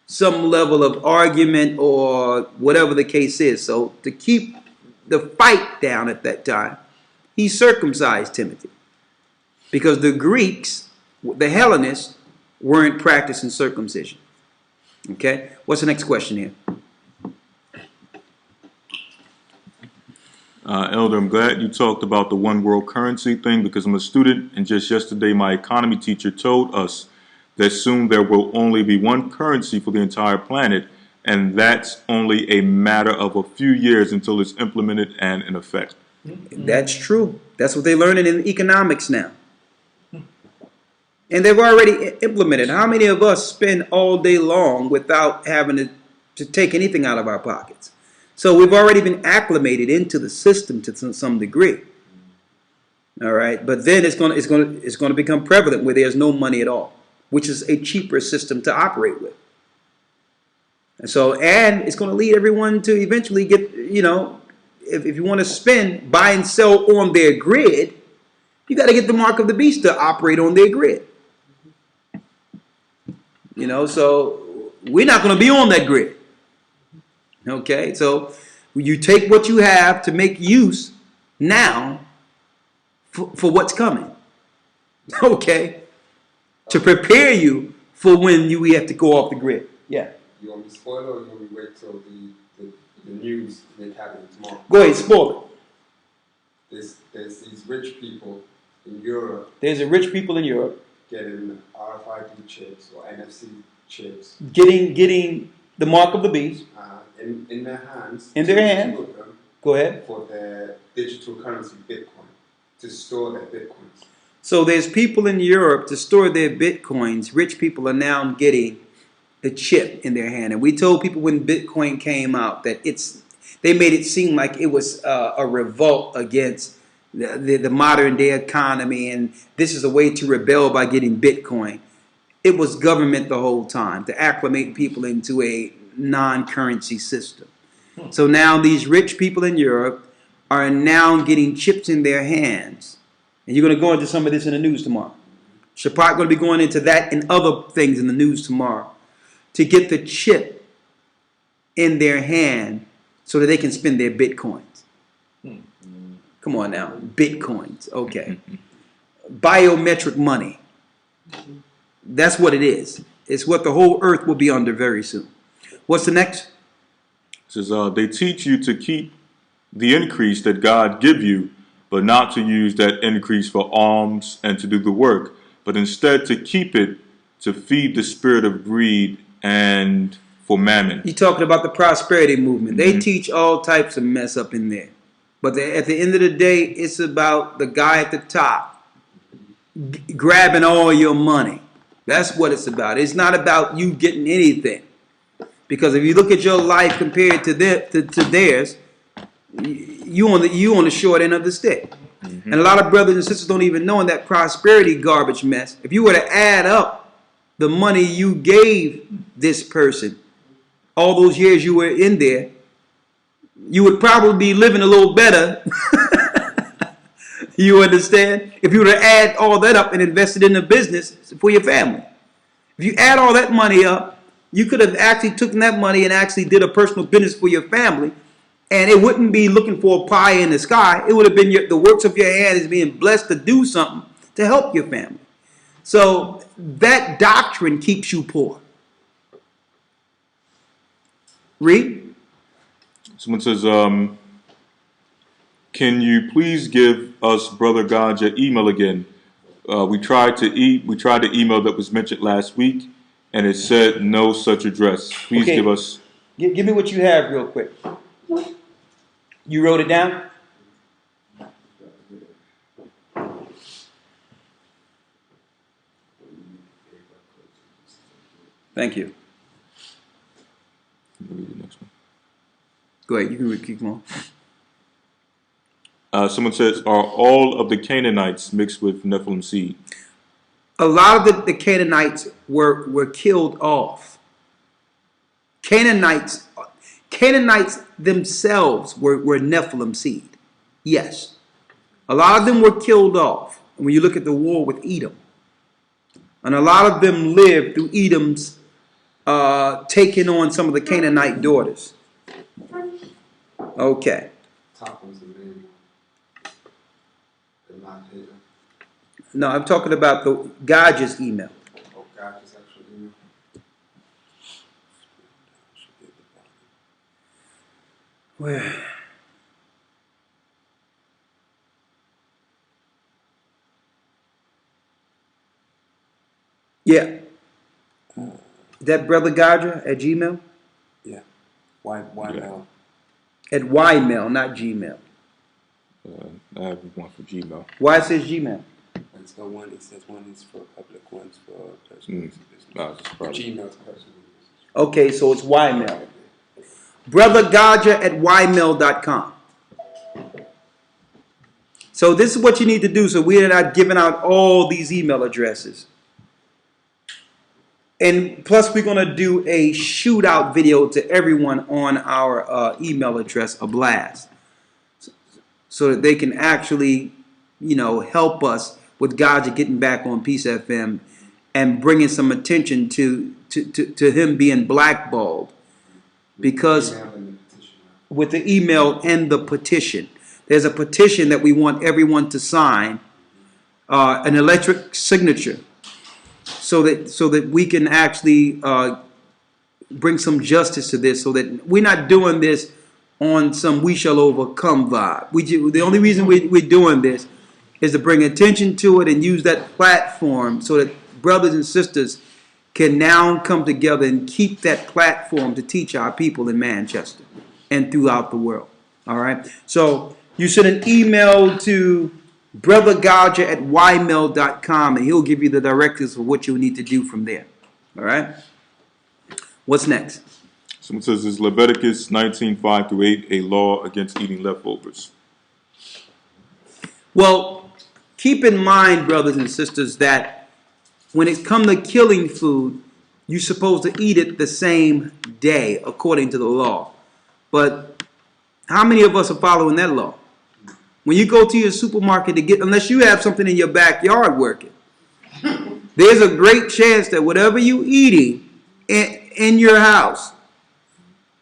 some level of argument or whatever the case is. So to keep the fight down at that time, he circumcised Timothy, because the Greeks, the Hellenists, weren't practicing circumcision. Okay, what's the next question here? Elder, I'm glad you talked about the one world currency thing, because I'm a student, and just yesterday my economy teacher told us that soon there will only be one currency for the entire planet, and that's only a matter of a few years until it's implemented and in effect. That's true. That's what they're learning in economics now. And they've already implemented. How many of us spend all day long without having to take anything out of our pockets? So we've already been acclimated into the system to some degree. All right, but then it's going to become prevalent where there's no money at all, which is a cheaper system to operate with. And so, and it's going to lead everyone to eventually get, if you want to buy and sell on their grid, you got to get the mark of the beast to operate on their grid. So we're not going to be on that grid. Okay, so you take what you have to make use now for what's coming. Okay, to prepare you for when we have to go off the grid. Yeah. You want me to spoil it, or you want me to wait till the news make happen tomorrow? Go ahead, spoil it. There's these rich people in Europe. There's a rich people in Europe getting RFID chips or NFC chips. Getting the mark of the beast. in their hands. In their hands. Two of them Go ahead. for their digital currency, Bitcoin, to store their Bitcoins. So there's people in Europe to store their Bitcoins. Rich people are now getting the chip in their hand. And we told people when Bitcoin came out that they made it seem like it was a revolt against the modern day economy, and this is a way to rebel by getting Bitcoin. It was government the whole time to acclimate people into a non-currency system. So now these rich people in Europe are now getting chips in their hands. And you're going to go into some of this in the news tomorrow. Shaphat going to be going into that and other things in the news tomorrow to get the chip in their hand so that they can spend their Bitcoins. Come on now. Bitcoins. Okay. Biometric money. That's what it is. It's what the whole earth will be under very soon. What's the next? It says, they teach you to keep the increase that God give you, but not to use that increase for alms and to do the work, but instead to keep it to feed the spirit of greed and for mammon. You're talking about the prosperity movement. They teach all types of mess up in there. But at the end of the day, it's about the guy at the top grabbing all your money. That's what it's about. It's not about you getting anything. Because if you look at your life compared to theirs, you on the short end of the stick. And a lot of brothers and sisters don't even know in that prosperity garbage mess. If you were to add up the money you gave this person, all those years you were in there, you would probably be living a little better. You understand? If you were to add all that up and invested in a business for your family. If you add all that money up, you could have actually taken that money and actually did a personal business for your family. And it wouldn't be looking for a pie in the sky. It would have been the works of your hand is being blessed to do something to help your family. So that doctrine keeps you poor. Read. Someone says, can you please give us, Brother God, your email again? We tried the email that was mentioned last week, and it said no such address. Please give us. Give me what you have real quick. You wrote it down? Thank you. Read the next one. Go ahead. You can keep going. Someone says, are all of the Canaanites mixed with Nephilim seed? A lot of the Canaanites were killed off. Canaanites themselves were Nephilim seed. Yes. A lot of them were killed off. When you look at the war with Edom. And a lot of them lived through Edom's taking on some of the Canaanite daughters. Okay. Top one's the main one. The not hidden. No, I'm talking about the Gajah's email. Oh, God, just actually. Where? Yeah. That Brother Gajah at Gmail? Yeah. Why now? At Ymail, not Gmail. I have one for Gmail. Why it says Gmail? And so one, it says one is for public, one's for Mm. personal business. It's probably- Gmail's personal. Okay, so it's Ymail. Brother Gajah at Ymail.com. So this is what you need to do so we're not giving out all these email addresses. And plus we're going to do a shootout video to everyone on our email address, a blast. So that they can actually, help us with Gajah getting back on Peace FM and bringing some attention to him being blackballed. Because with the email and the petition, there's a petition that we want everyone to sign, an electric signature, so that we can actually bring some justice to this, so that we're not doing this on some we shall overcome vibe. The only reason we're doing this is to bring attention to it and use that platform so that brothers and sisters can now come together and keep that platform to teach our people in Manchester and throughout the world. All right. So you send an email to brothergouger@ymail.com, and he'll give you the directives for what you'll need to do from there. All right. What's next? Someone says, is Leviticus 19:5-8 a law against eating leftovers? Well, keep in mind, brothers and sisters, that when it comes to killing food, you're supposed to eat it the same day according to the law. But how many of us are following that law? When you go to your supermarket to get, unless you have something in your backyard working, there's a great chance that whatever you're eating in your house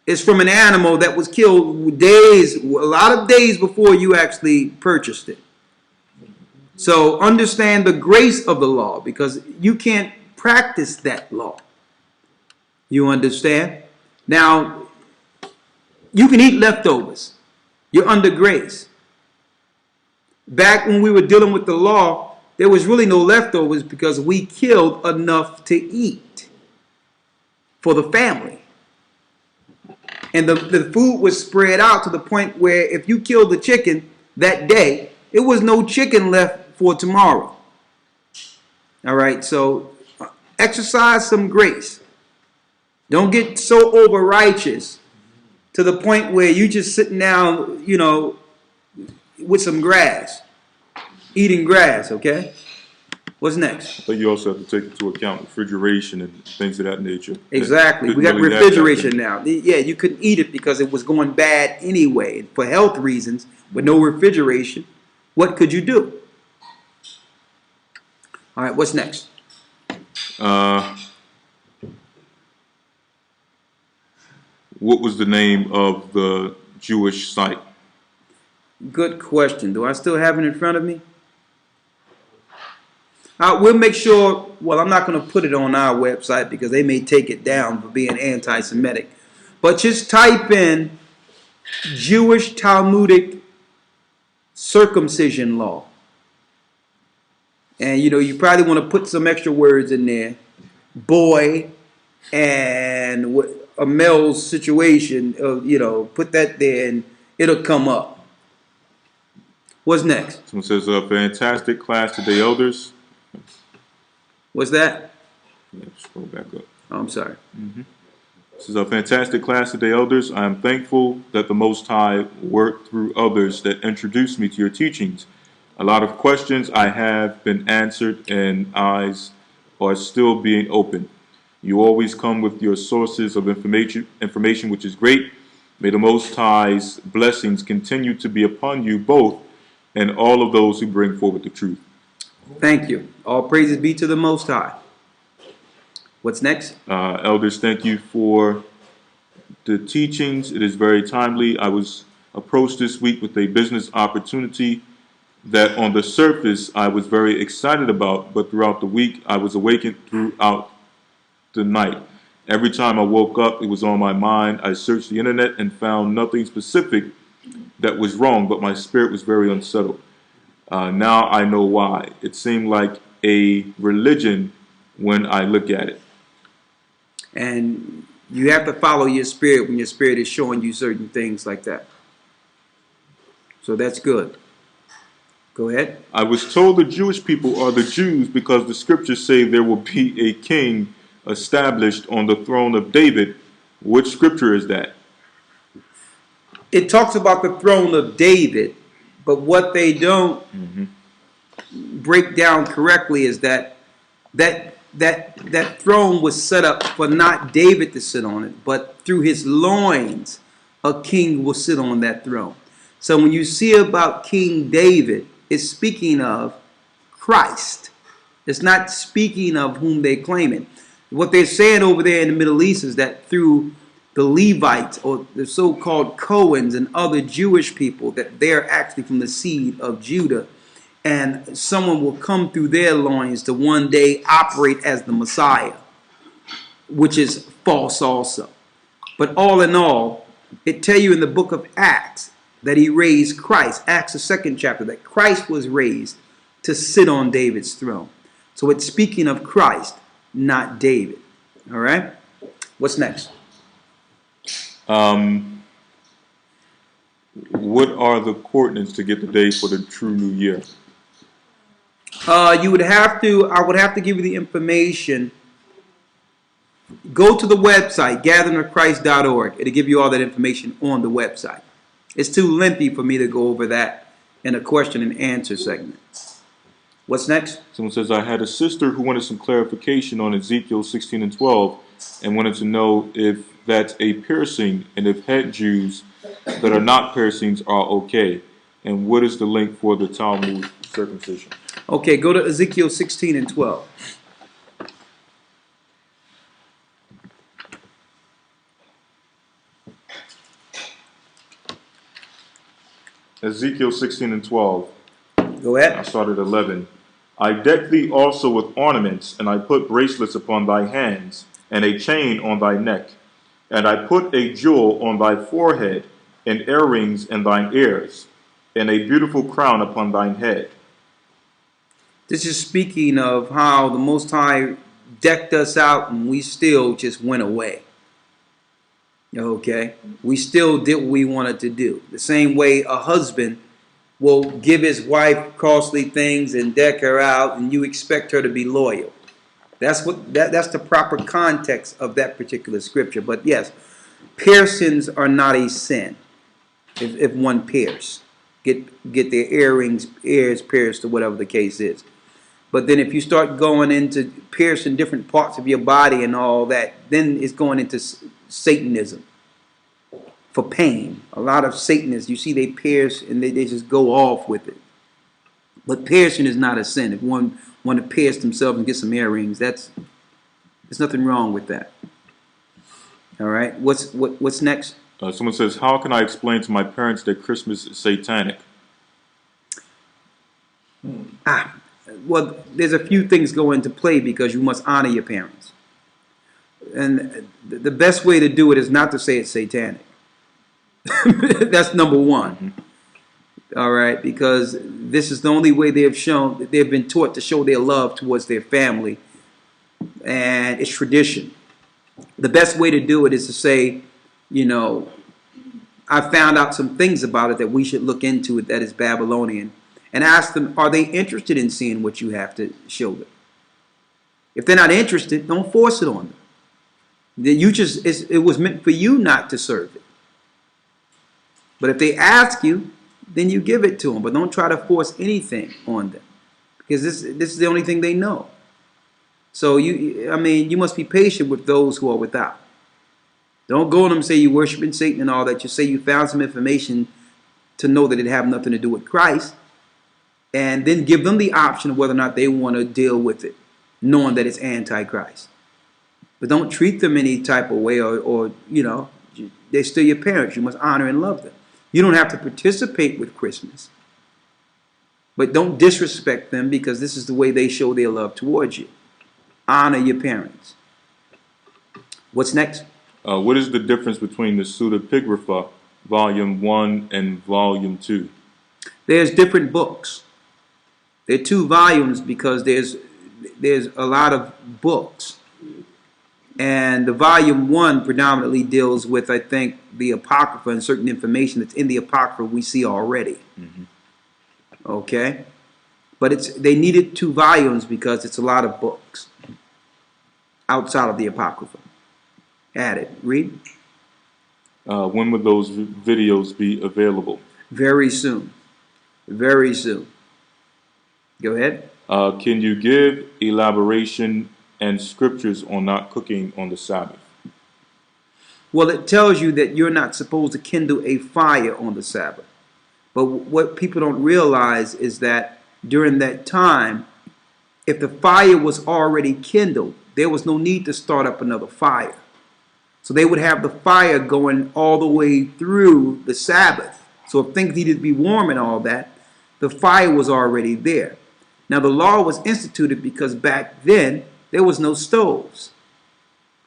is from an animal that was killed a lot of days before you actually purchased it. So understand the grace of the law, because you can't practice that law. You understand? Now, you can eat leftovers. You're under grace. Back when we were dealing with the law, there was really no leftovers because we killed enough to eat for the family. And the food was spread out to the point where if you killed the chicken that day, there was no chicken left for tomorrow. All right, so exercise some grace. Don't get so over righteous to the point where you just sitting down, with some grass, eating grass, okay? What's next? I think you also have to take into account refrigeration and things of that nature. Exactly. We got refrigeration now. Yeah, you couldn't eat it because it was going bad anyway. For health reasons, with no refrigeration, what could you do? All right, what's next? What was the name of the Jewish site? Good question. Do I still have it in front of me? We'll make sure, well, I'm not going to put it on our website because they may take it down for being anti-Semitic. But just type in Jewish Talmudic circumcision law. And, you probably want to put some extra words in there. Boy and a male's situation, put that there and it'll come up. What's next? Someone says, a fantastic class today, elders. What's that? Yeah, scroll back up. Oh, I'm sorry. This is a fantastic class today, elders. I am thankful that the Most High worked through others that introduced me to your teachings. A lot of questions I have been answered and eyes are still being opened. You always come with your sources of information which is great. May the Most High's blessings continue to be upon you both and all of those who bring forward the truth. Thank you. All praises be to the Most High. What's next? Elders, thank you for the teachings. It is very timely. I was approached this week with a business opportunity that on the surface I was very excited about, but throughout the week I was awakened throughout the night. Every time I woke up, it was on my mind. I searched the internet and found nothing specific that was wrong, but my spirit was very unsettled. Now I know why. It seemed like a religion when I look at it. And you have to follow your spirit when your spirit is showing you certain things like that. So that's good. Go ahead. I was told the Jewish people are the Jews because the scriptures say there will be a king established on the throne of David. Which scripture is that? It talks about the throne of David, but what they don't break down correctly is that throne was set up for not David to sit on it, but through his loins, a king will sit on that throne. So when you see about King David, it's speaking of Christ. It's not speaking of whom they claim it. What they're saying over there in the Middle East is that through the Levites or the so-called Cohens and other Jewish people, that they're actually from the seed of Judah, and someone will come through their loins to one day operate as the Messiah, which is false also. But all in all, it tells you in the book of Acts that he raised Christ. Acts the 2nd chapter, that Christ was raised to sit on David's throne. So it's speaking of Christ, not David. All right. What's next? What are the coordinates to get the day for the true new year? You would have to. I would have to give you the information. Go to the website, gatheringofchrist.org. It'll give you all that information on the website. It's too lengthy for me to go over that in a question and answer segment. What's next? Someone says, I had a sister who wanted some clarification on Ezekiel 16 and 12 and wanted to know if that's a piercing and if head Jews that are not piercings are okay. And what is the link for the Talmud circumcision? Okay, go to Ezekiel 16 and 12. Ezekiel 16 and 12. Go I ahead. started 11. I decked thee also with ornaments, and I put bracelets upon thy hands, and a chain on thy neck. And I put a jewel on thy forehead, and earrings in thine ears, and a beautiful crown upon thine head. This is speaking of how the Most High decked us out and we still just went away. Okay? We still did what we wanted to do. The same way a husband will give his wife costly things and deck her out, and you expect her to be loyal. That's the proper context of that particular scripture. But yes, piercings are not a sin. If one pierce, get their ears pierced, or whatever the case is. But then if you start going into piercing different parts of your body and all that, then it's going into Satanism for pain. A lot of Satanists, you see, they pierce and they just go off with it. But piercing is not a sin. If one want to pierce themselves and get some earrings, there's nothing wrong with that. All right. What's next? Someone says, how can I explain to my parents that Christmas is satanic? Well, there's a few things go into play because you must honor your parents. And the best way to do it is not to say it's satanic. That's number one. All right, because this is the only way they've been taught to show their love towards their family, and it's tradition. The best way to do it is to say, I found out some things about it that we should look into it that is Babylonian, and ask them, are they interested in seeing what you have to show them? If they're not interested, don't force it on them. Then it was meant for you not to serve it. But if they ask you, then you give it to them. But don't try to force anything on them, because this is the only thing they know. So you must be patient with those who are without. Don't go to them and say you're worshiping Satan and all that. Just say you found some information to know that it have nothing to do with Christ, and then give them the option of whether or not they want to deal with it, knowing that it's antichrist. But don't treat them any type of way, or they're still your parents. You must honor and love them. You don't have to participate with Christmas, but don't disrespect them, because this is the way they show their love towards you. Honor your parents. What's next? What is the difference between the Pseudepigrapha, Volume 1 and Volume 2? There's different books. There are 2 volumes because there's a lot of books. And the volume 1 predominantly deals with, I think, the Apocrypha and certain information that's in the Apocrypha we see already. Okay? But they needed 2 volumes because it's a lot of books outside of the Apocrypha. Added. Read. When would those videos be available? Very soon. Very soon. Go ahead. Can you give elaboration and scriptures on not cooking on the Sabbath? Well, it tells you that you're not supposed to kindle a fire on the Sabbath. But what people don't realize is that during that time, if the fire was already kindled, there was no need to start up another fire. So they would have the fire going all the way through the Sabbath. So if things needed to be warm and all that, the fire was already there. Now the law was instituted because back then there was no stoves.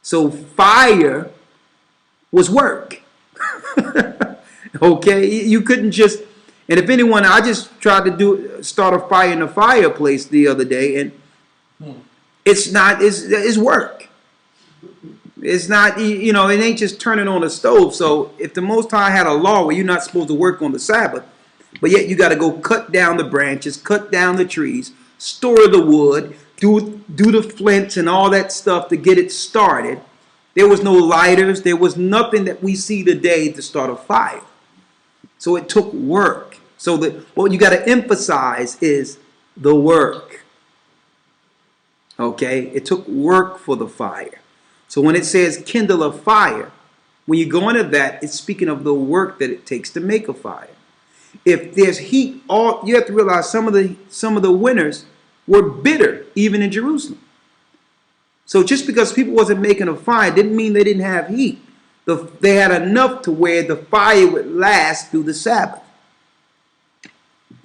So fire was work. Okay, you couldn't just, and if anyone, I just tried to start a fire in a fireplace the other day, and it's work. It's not, you know, it ain't just turning on the stove. So if the Most High had a law where you're not supposed to work on the Sabbath, but yet you got to go cut down the branches, cut down the trees, store the wood, do the flints and all that stuff to get it started. There was no lighters. There was nothing that we see today to start a fire. So it took work. So what you got to emphasize is the work. Okay? It took work for the fire. So when it says kindle a fire, when you go into that, it's speaking of the work that it takes to make a fire. If there's heat, you have to realize some of the winters were bitter, even in Jerusalem. So just because people wasn't making a fire didn't mean they didn't have heat. They had enough to where the fire would last through the Sabbath.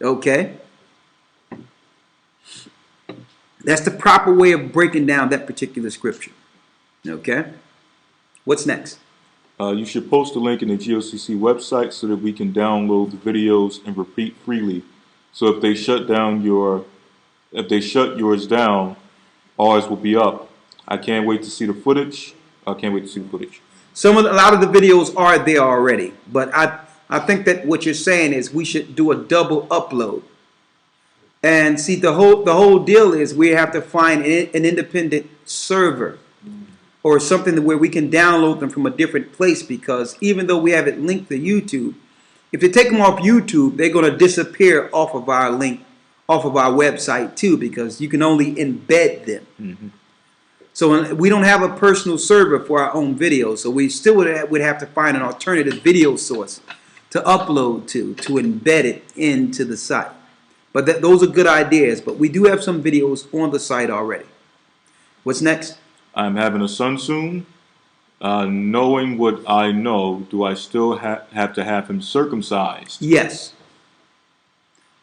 Okay? That's the proper way of breaking down that particular scripture. Okay? What's next? You should post a link in the GOCC website so that we can download the videos and repeat freely. So if they shut yours down, ours will be up. I can't wait to see the footage. A lot of the videos are there already, but I think that what you're saying is we should do a double upload. And see, the whole deal is we have to find an independent server or something where we can download them from a different place, because even though we have it linked to YouTube, if you take them off YouTube, they're going to disappear off of our link, off of our website too, because you can only embed them. Mm-hmm. So we don't have a personal server for our own videos, so we still would have to find an alternative video source to upload to embed it into the site. But those are good ideas, but we do have some videos on the site already. What's next? I'm having a son soon. Knowing what I know, do I still have to have him circumcised? Yes.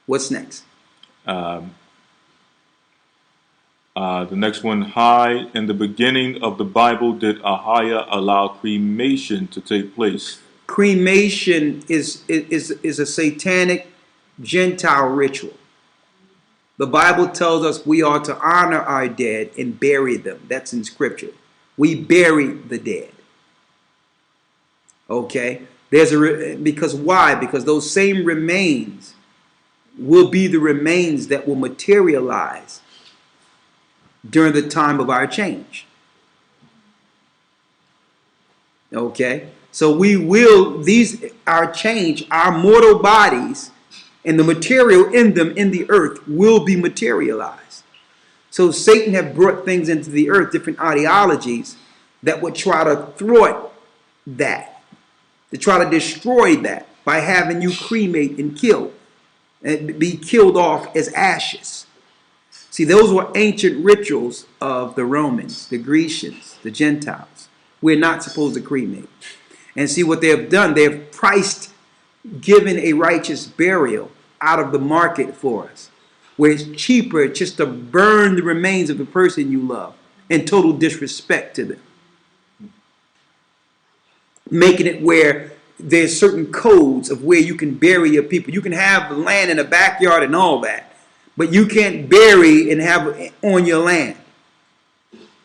What's next? The next one, hi. In the beginning of the Bible, did Ahia allow cremation to take place? Cremation is a satanic Gentile ritual. The Bible tells us we are to honor our dead and bury them. That's in Scripture. We bury the dead. Okay? Because why? Because those same remains will be the remains that will materialize during the time of our change. Okay? So our change, our mortal bodies, and the material in them in the earth will be materialized. So Satan have brought things into the earth, different ideologies that would try to thwart that, to try to destroy that by having you cremate and kill, and be killed off as ashes. See, those were ancient rituals of the Romans, the Grecians, the Gentiles. We're not supposed to cremate. And see what they have done, they have given a righteous burial out of the market for us, where it's cheaper just to burn the remains of the person you love in total disrespect to them. Making it where there's certain codes of where you can bury your people. You can have land in a backyard and all that, but you can't bury and have it on your land.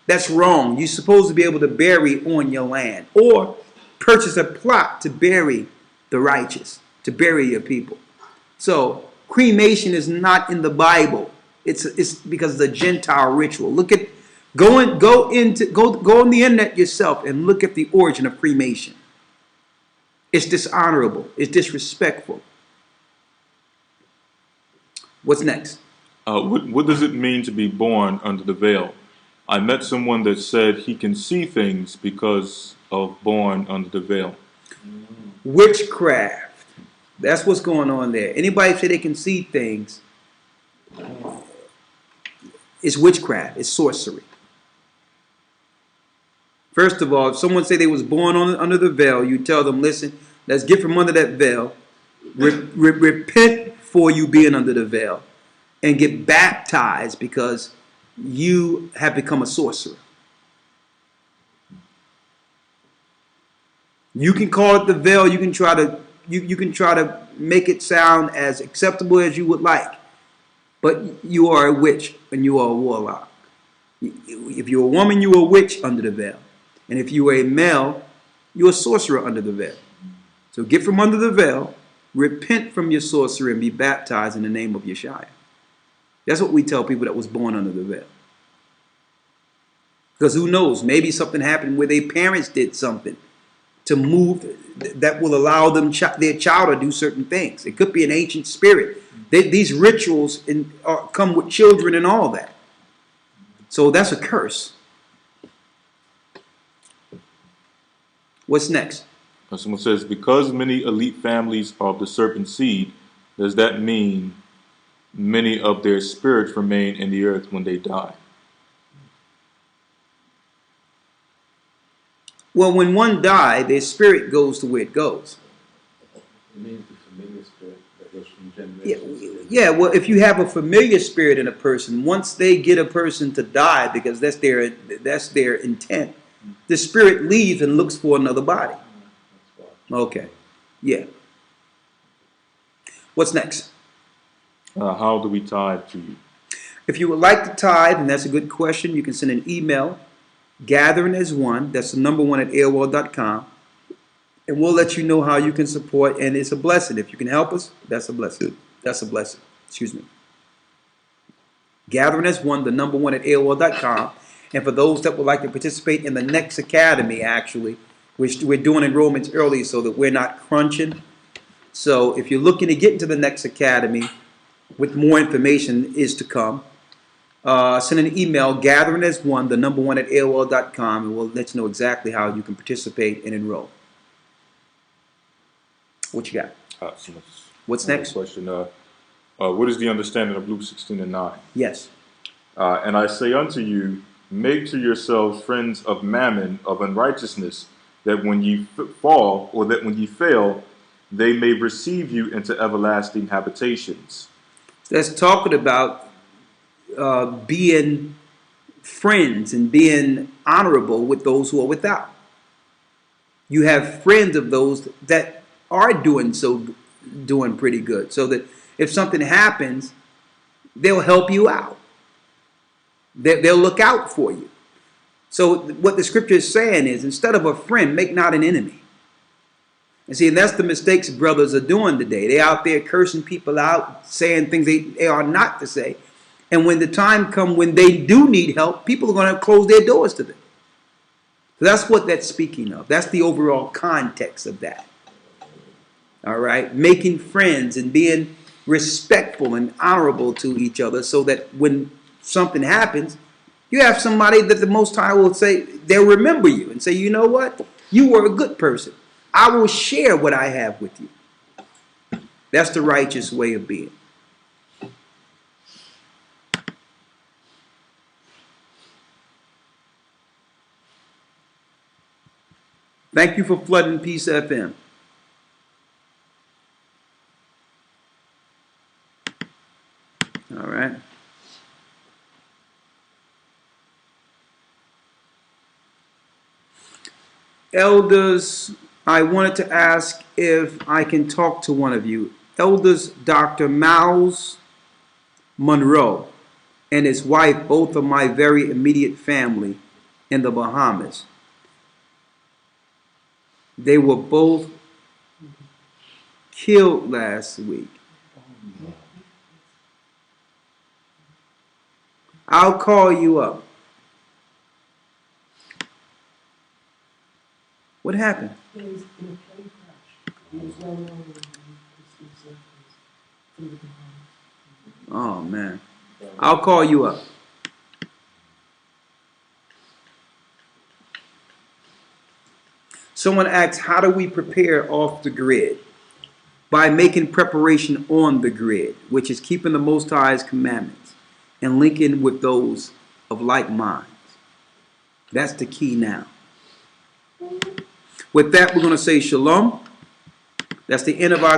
That's wrong. You're supposed to be able to bury on your land, or purchase a plot to bury the righteous, to bury your people. So cremation is not in the Bible. It's because of the Gentile ritual. Go on the internet yourself and look at the origin of cremation. It's dishonorable. It's disrespectful. What's next? What does it mean to be born under the veil? I met someone that said he can see things because of born under the veil. Witchcraft. That's what's going on there. Anybody say they can see things, it's witchcraft. It's sorcery. First of all, if someone say they was born under the veil, you tell them, listen, let's get from under that veil, repent for you being under the veil, and get baptized because you have become a sorcerer. You can call it the veil. You can try to make it sound as acceptable as you would like, but you are a witch and you are a warlock. If you're a woman, you're a witch under the veil. And if you are a male, you're a sorcerer under the veil. So get from under the veil, repent from your sorcery, and be baptized in the name of Yeshua. That's what we tell people that was born under the veil. Because who knows, maybe something happened where their parents did something to move that will allow them their child to do certain things. It could be an ancient spirit. These rituals come with children and all that. So that's a curse. What's next? Someone says, because many elite families are of the serpent seed, does that mean many of their spirits remain in the earth when they die? Well, when one dies, their spirit goes to where it goes. It means the familiar spirit that goes from generation. Yeah, well, if you have a familiar spirit in a person, once they get a person to die, because that's their intent, the spirit leaves and looks for another body. Okay, yeah. What's next? How do we tithe to you? If you would like to tithe, and that's a good question, you can send an email, gathering as one, that's the number one at AOL.com, and we'll let you know how you can support, and it's a blessing. If you can help us, that's a blessing. That's a blessing. Excuse me. Gathering as one, the number one at AOL.com, and for those that would like to participate in the next academy, actually, which we're doing enrollments early so that we're not crunching. So if you're looking to get into the next academy, with more information is to come, send an email, gathering as one, the number one at AOL.com, and we'll let you know exactly how you can participate and enroll. What you got? What's next? Question. What is the understanding of Luke 16:9? Yes. And I say unto you, make to yourselves friends of mammon, of unrighteousness, that when ye fall, or that when ye fail, they may receive you into everlasting habitations. That's talking about being friends and being honorable with those who are without. You have friends of those that are doing pretty good, so that if something happens, they'll help you out. They'll look out for you. So what the scripture is saying is, instead of a friend, make not an enemy. And see, and that's the mistakes brothers are doing today. They're out there cursing people out, saying things they are not to say. And when the time comes when they do need help, people are going to close their doors to them. So that's what that's speaking of. That's the overall context of that. All right? Making friends and being respectful and honorable to each other, so that when something happens, you have somebody that the Most High will say, they'll remember you and say, you know what? You were a good person. I will share what I have with you. That's the righteous way of being. Thank you for flooding Peace FM. All right. Elders, I wanted to ask if I can talk to one of you. Elders Dr. Miles Monroe and his wife, both of my very immediate family in the Bahamas. They were both killed last week. I'll call you up. What happened? He was in a plane crash. He was well known in the circles through the Bahamas. Oh, man. I'll call you up. Someone asks, how do we prepare off the grid? By making preparation on the grid, which is keeping the Most High's commandments and linking with those of like minds. That's the key now. With that, we're going to say shalom. That's the end of our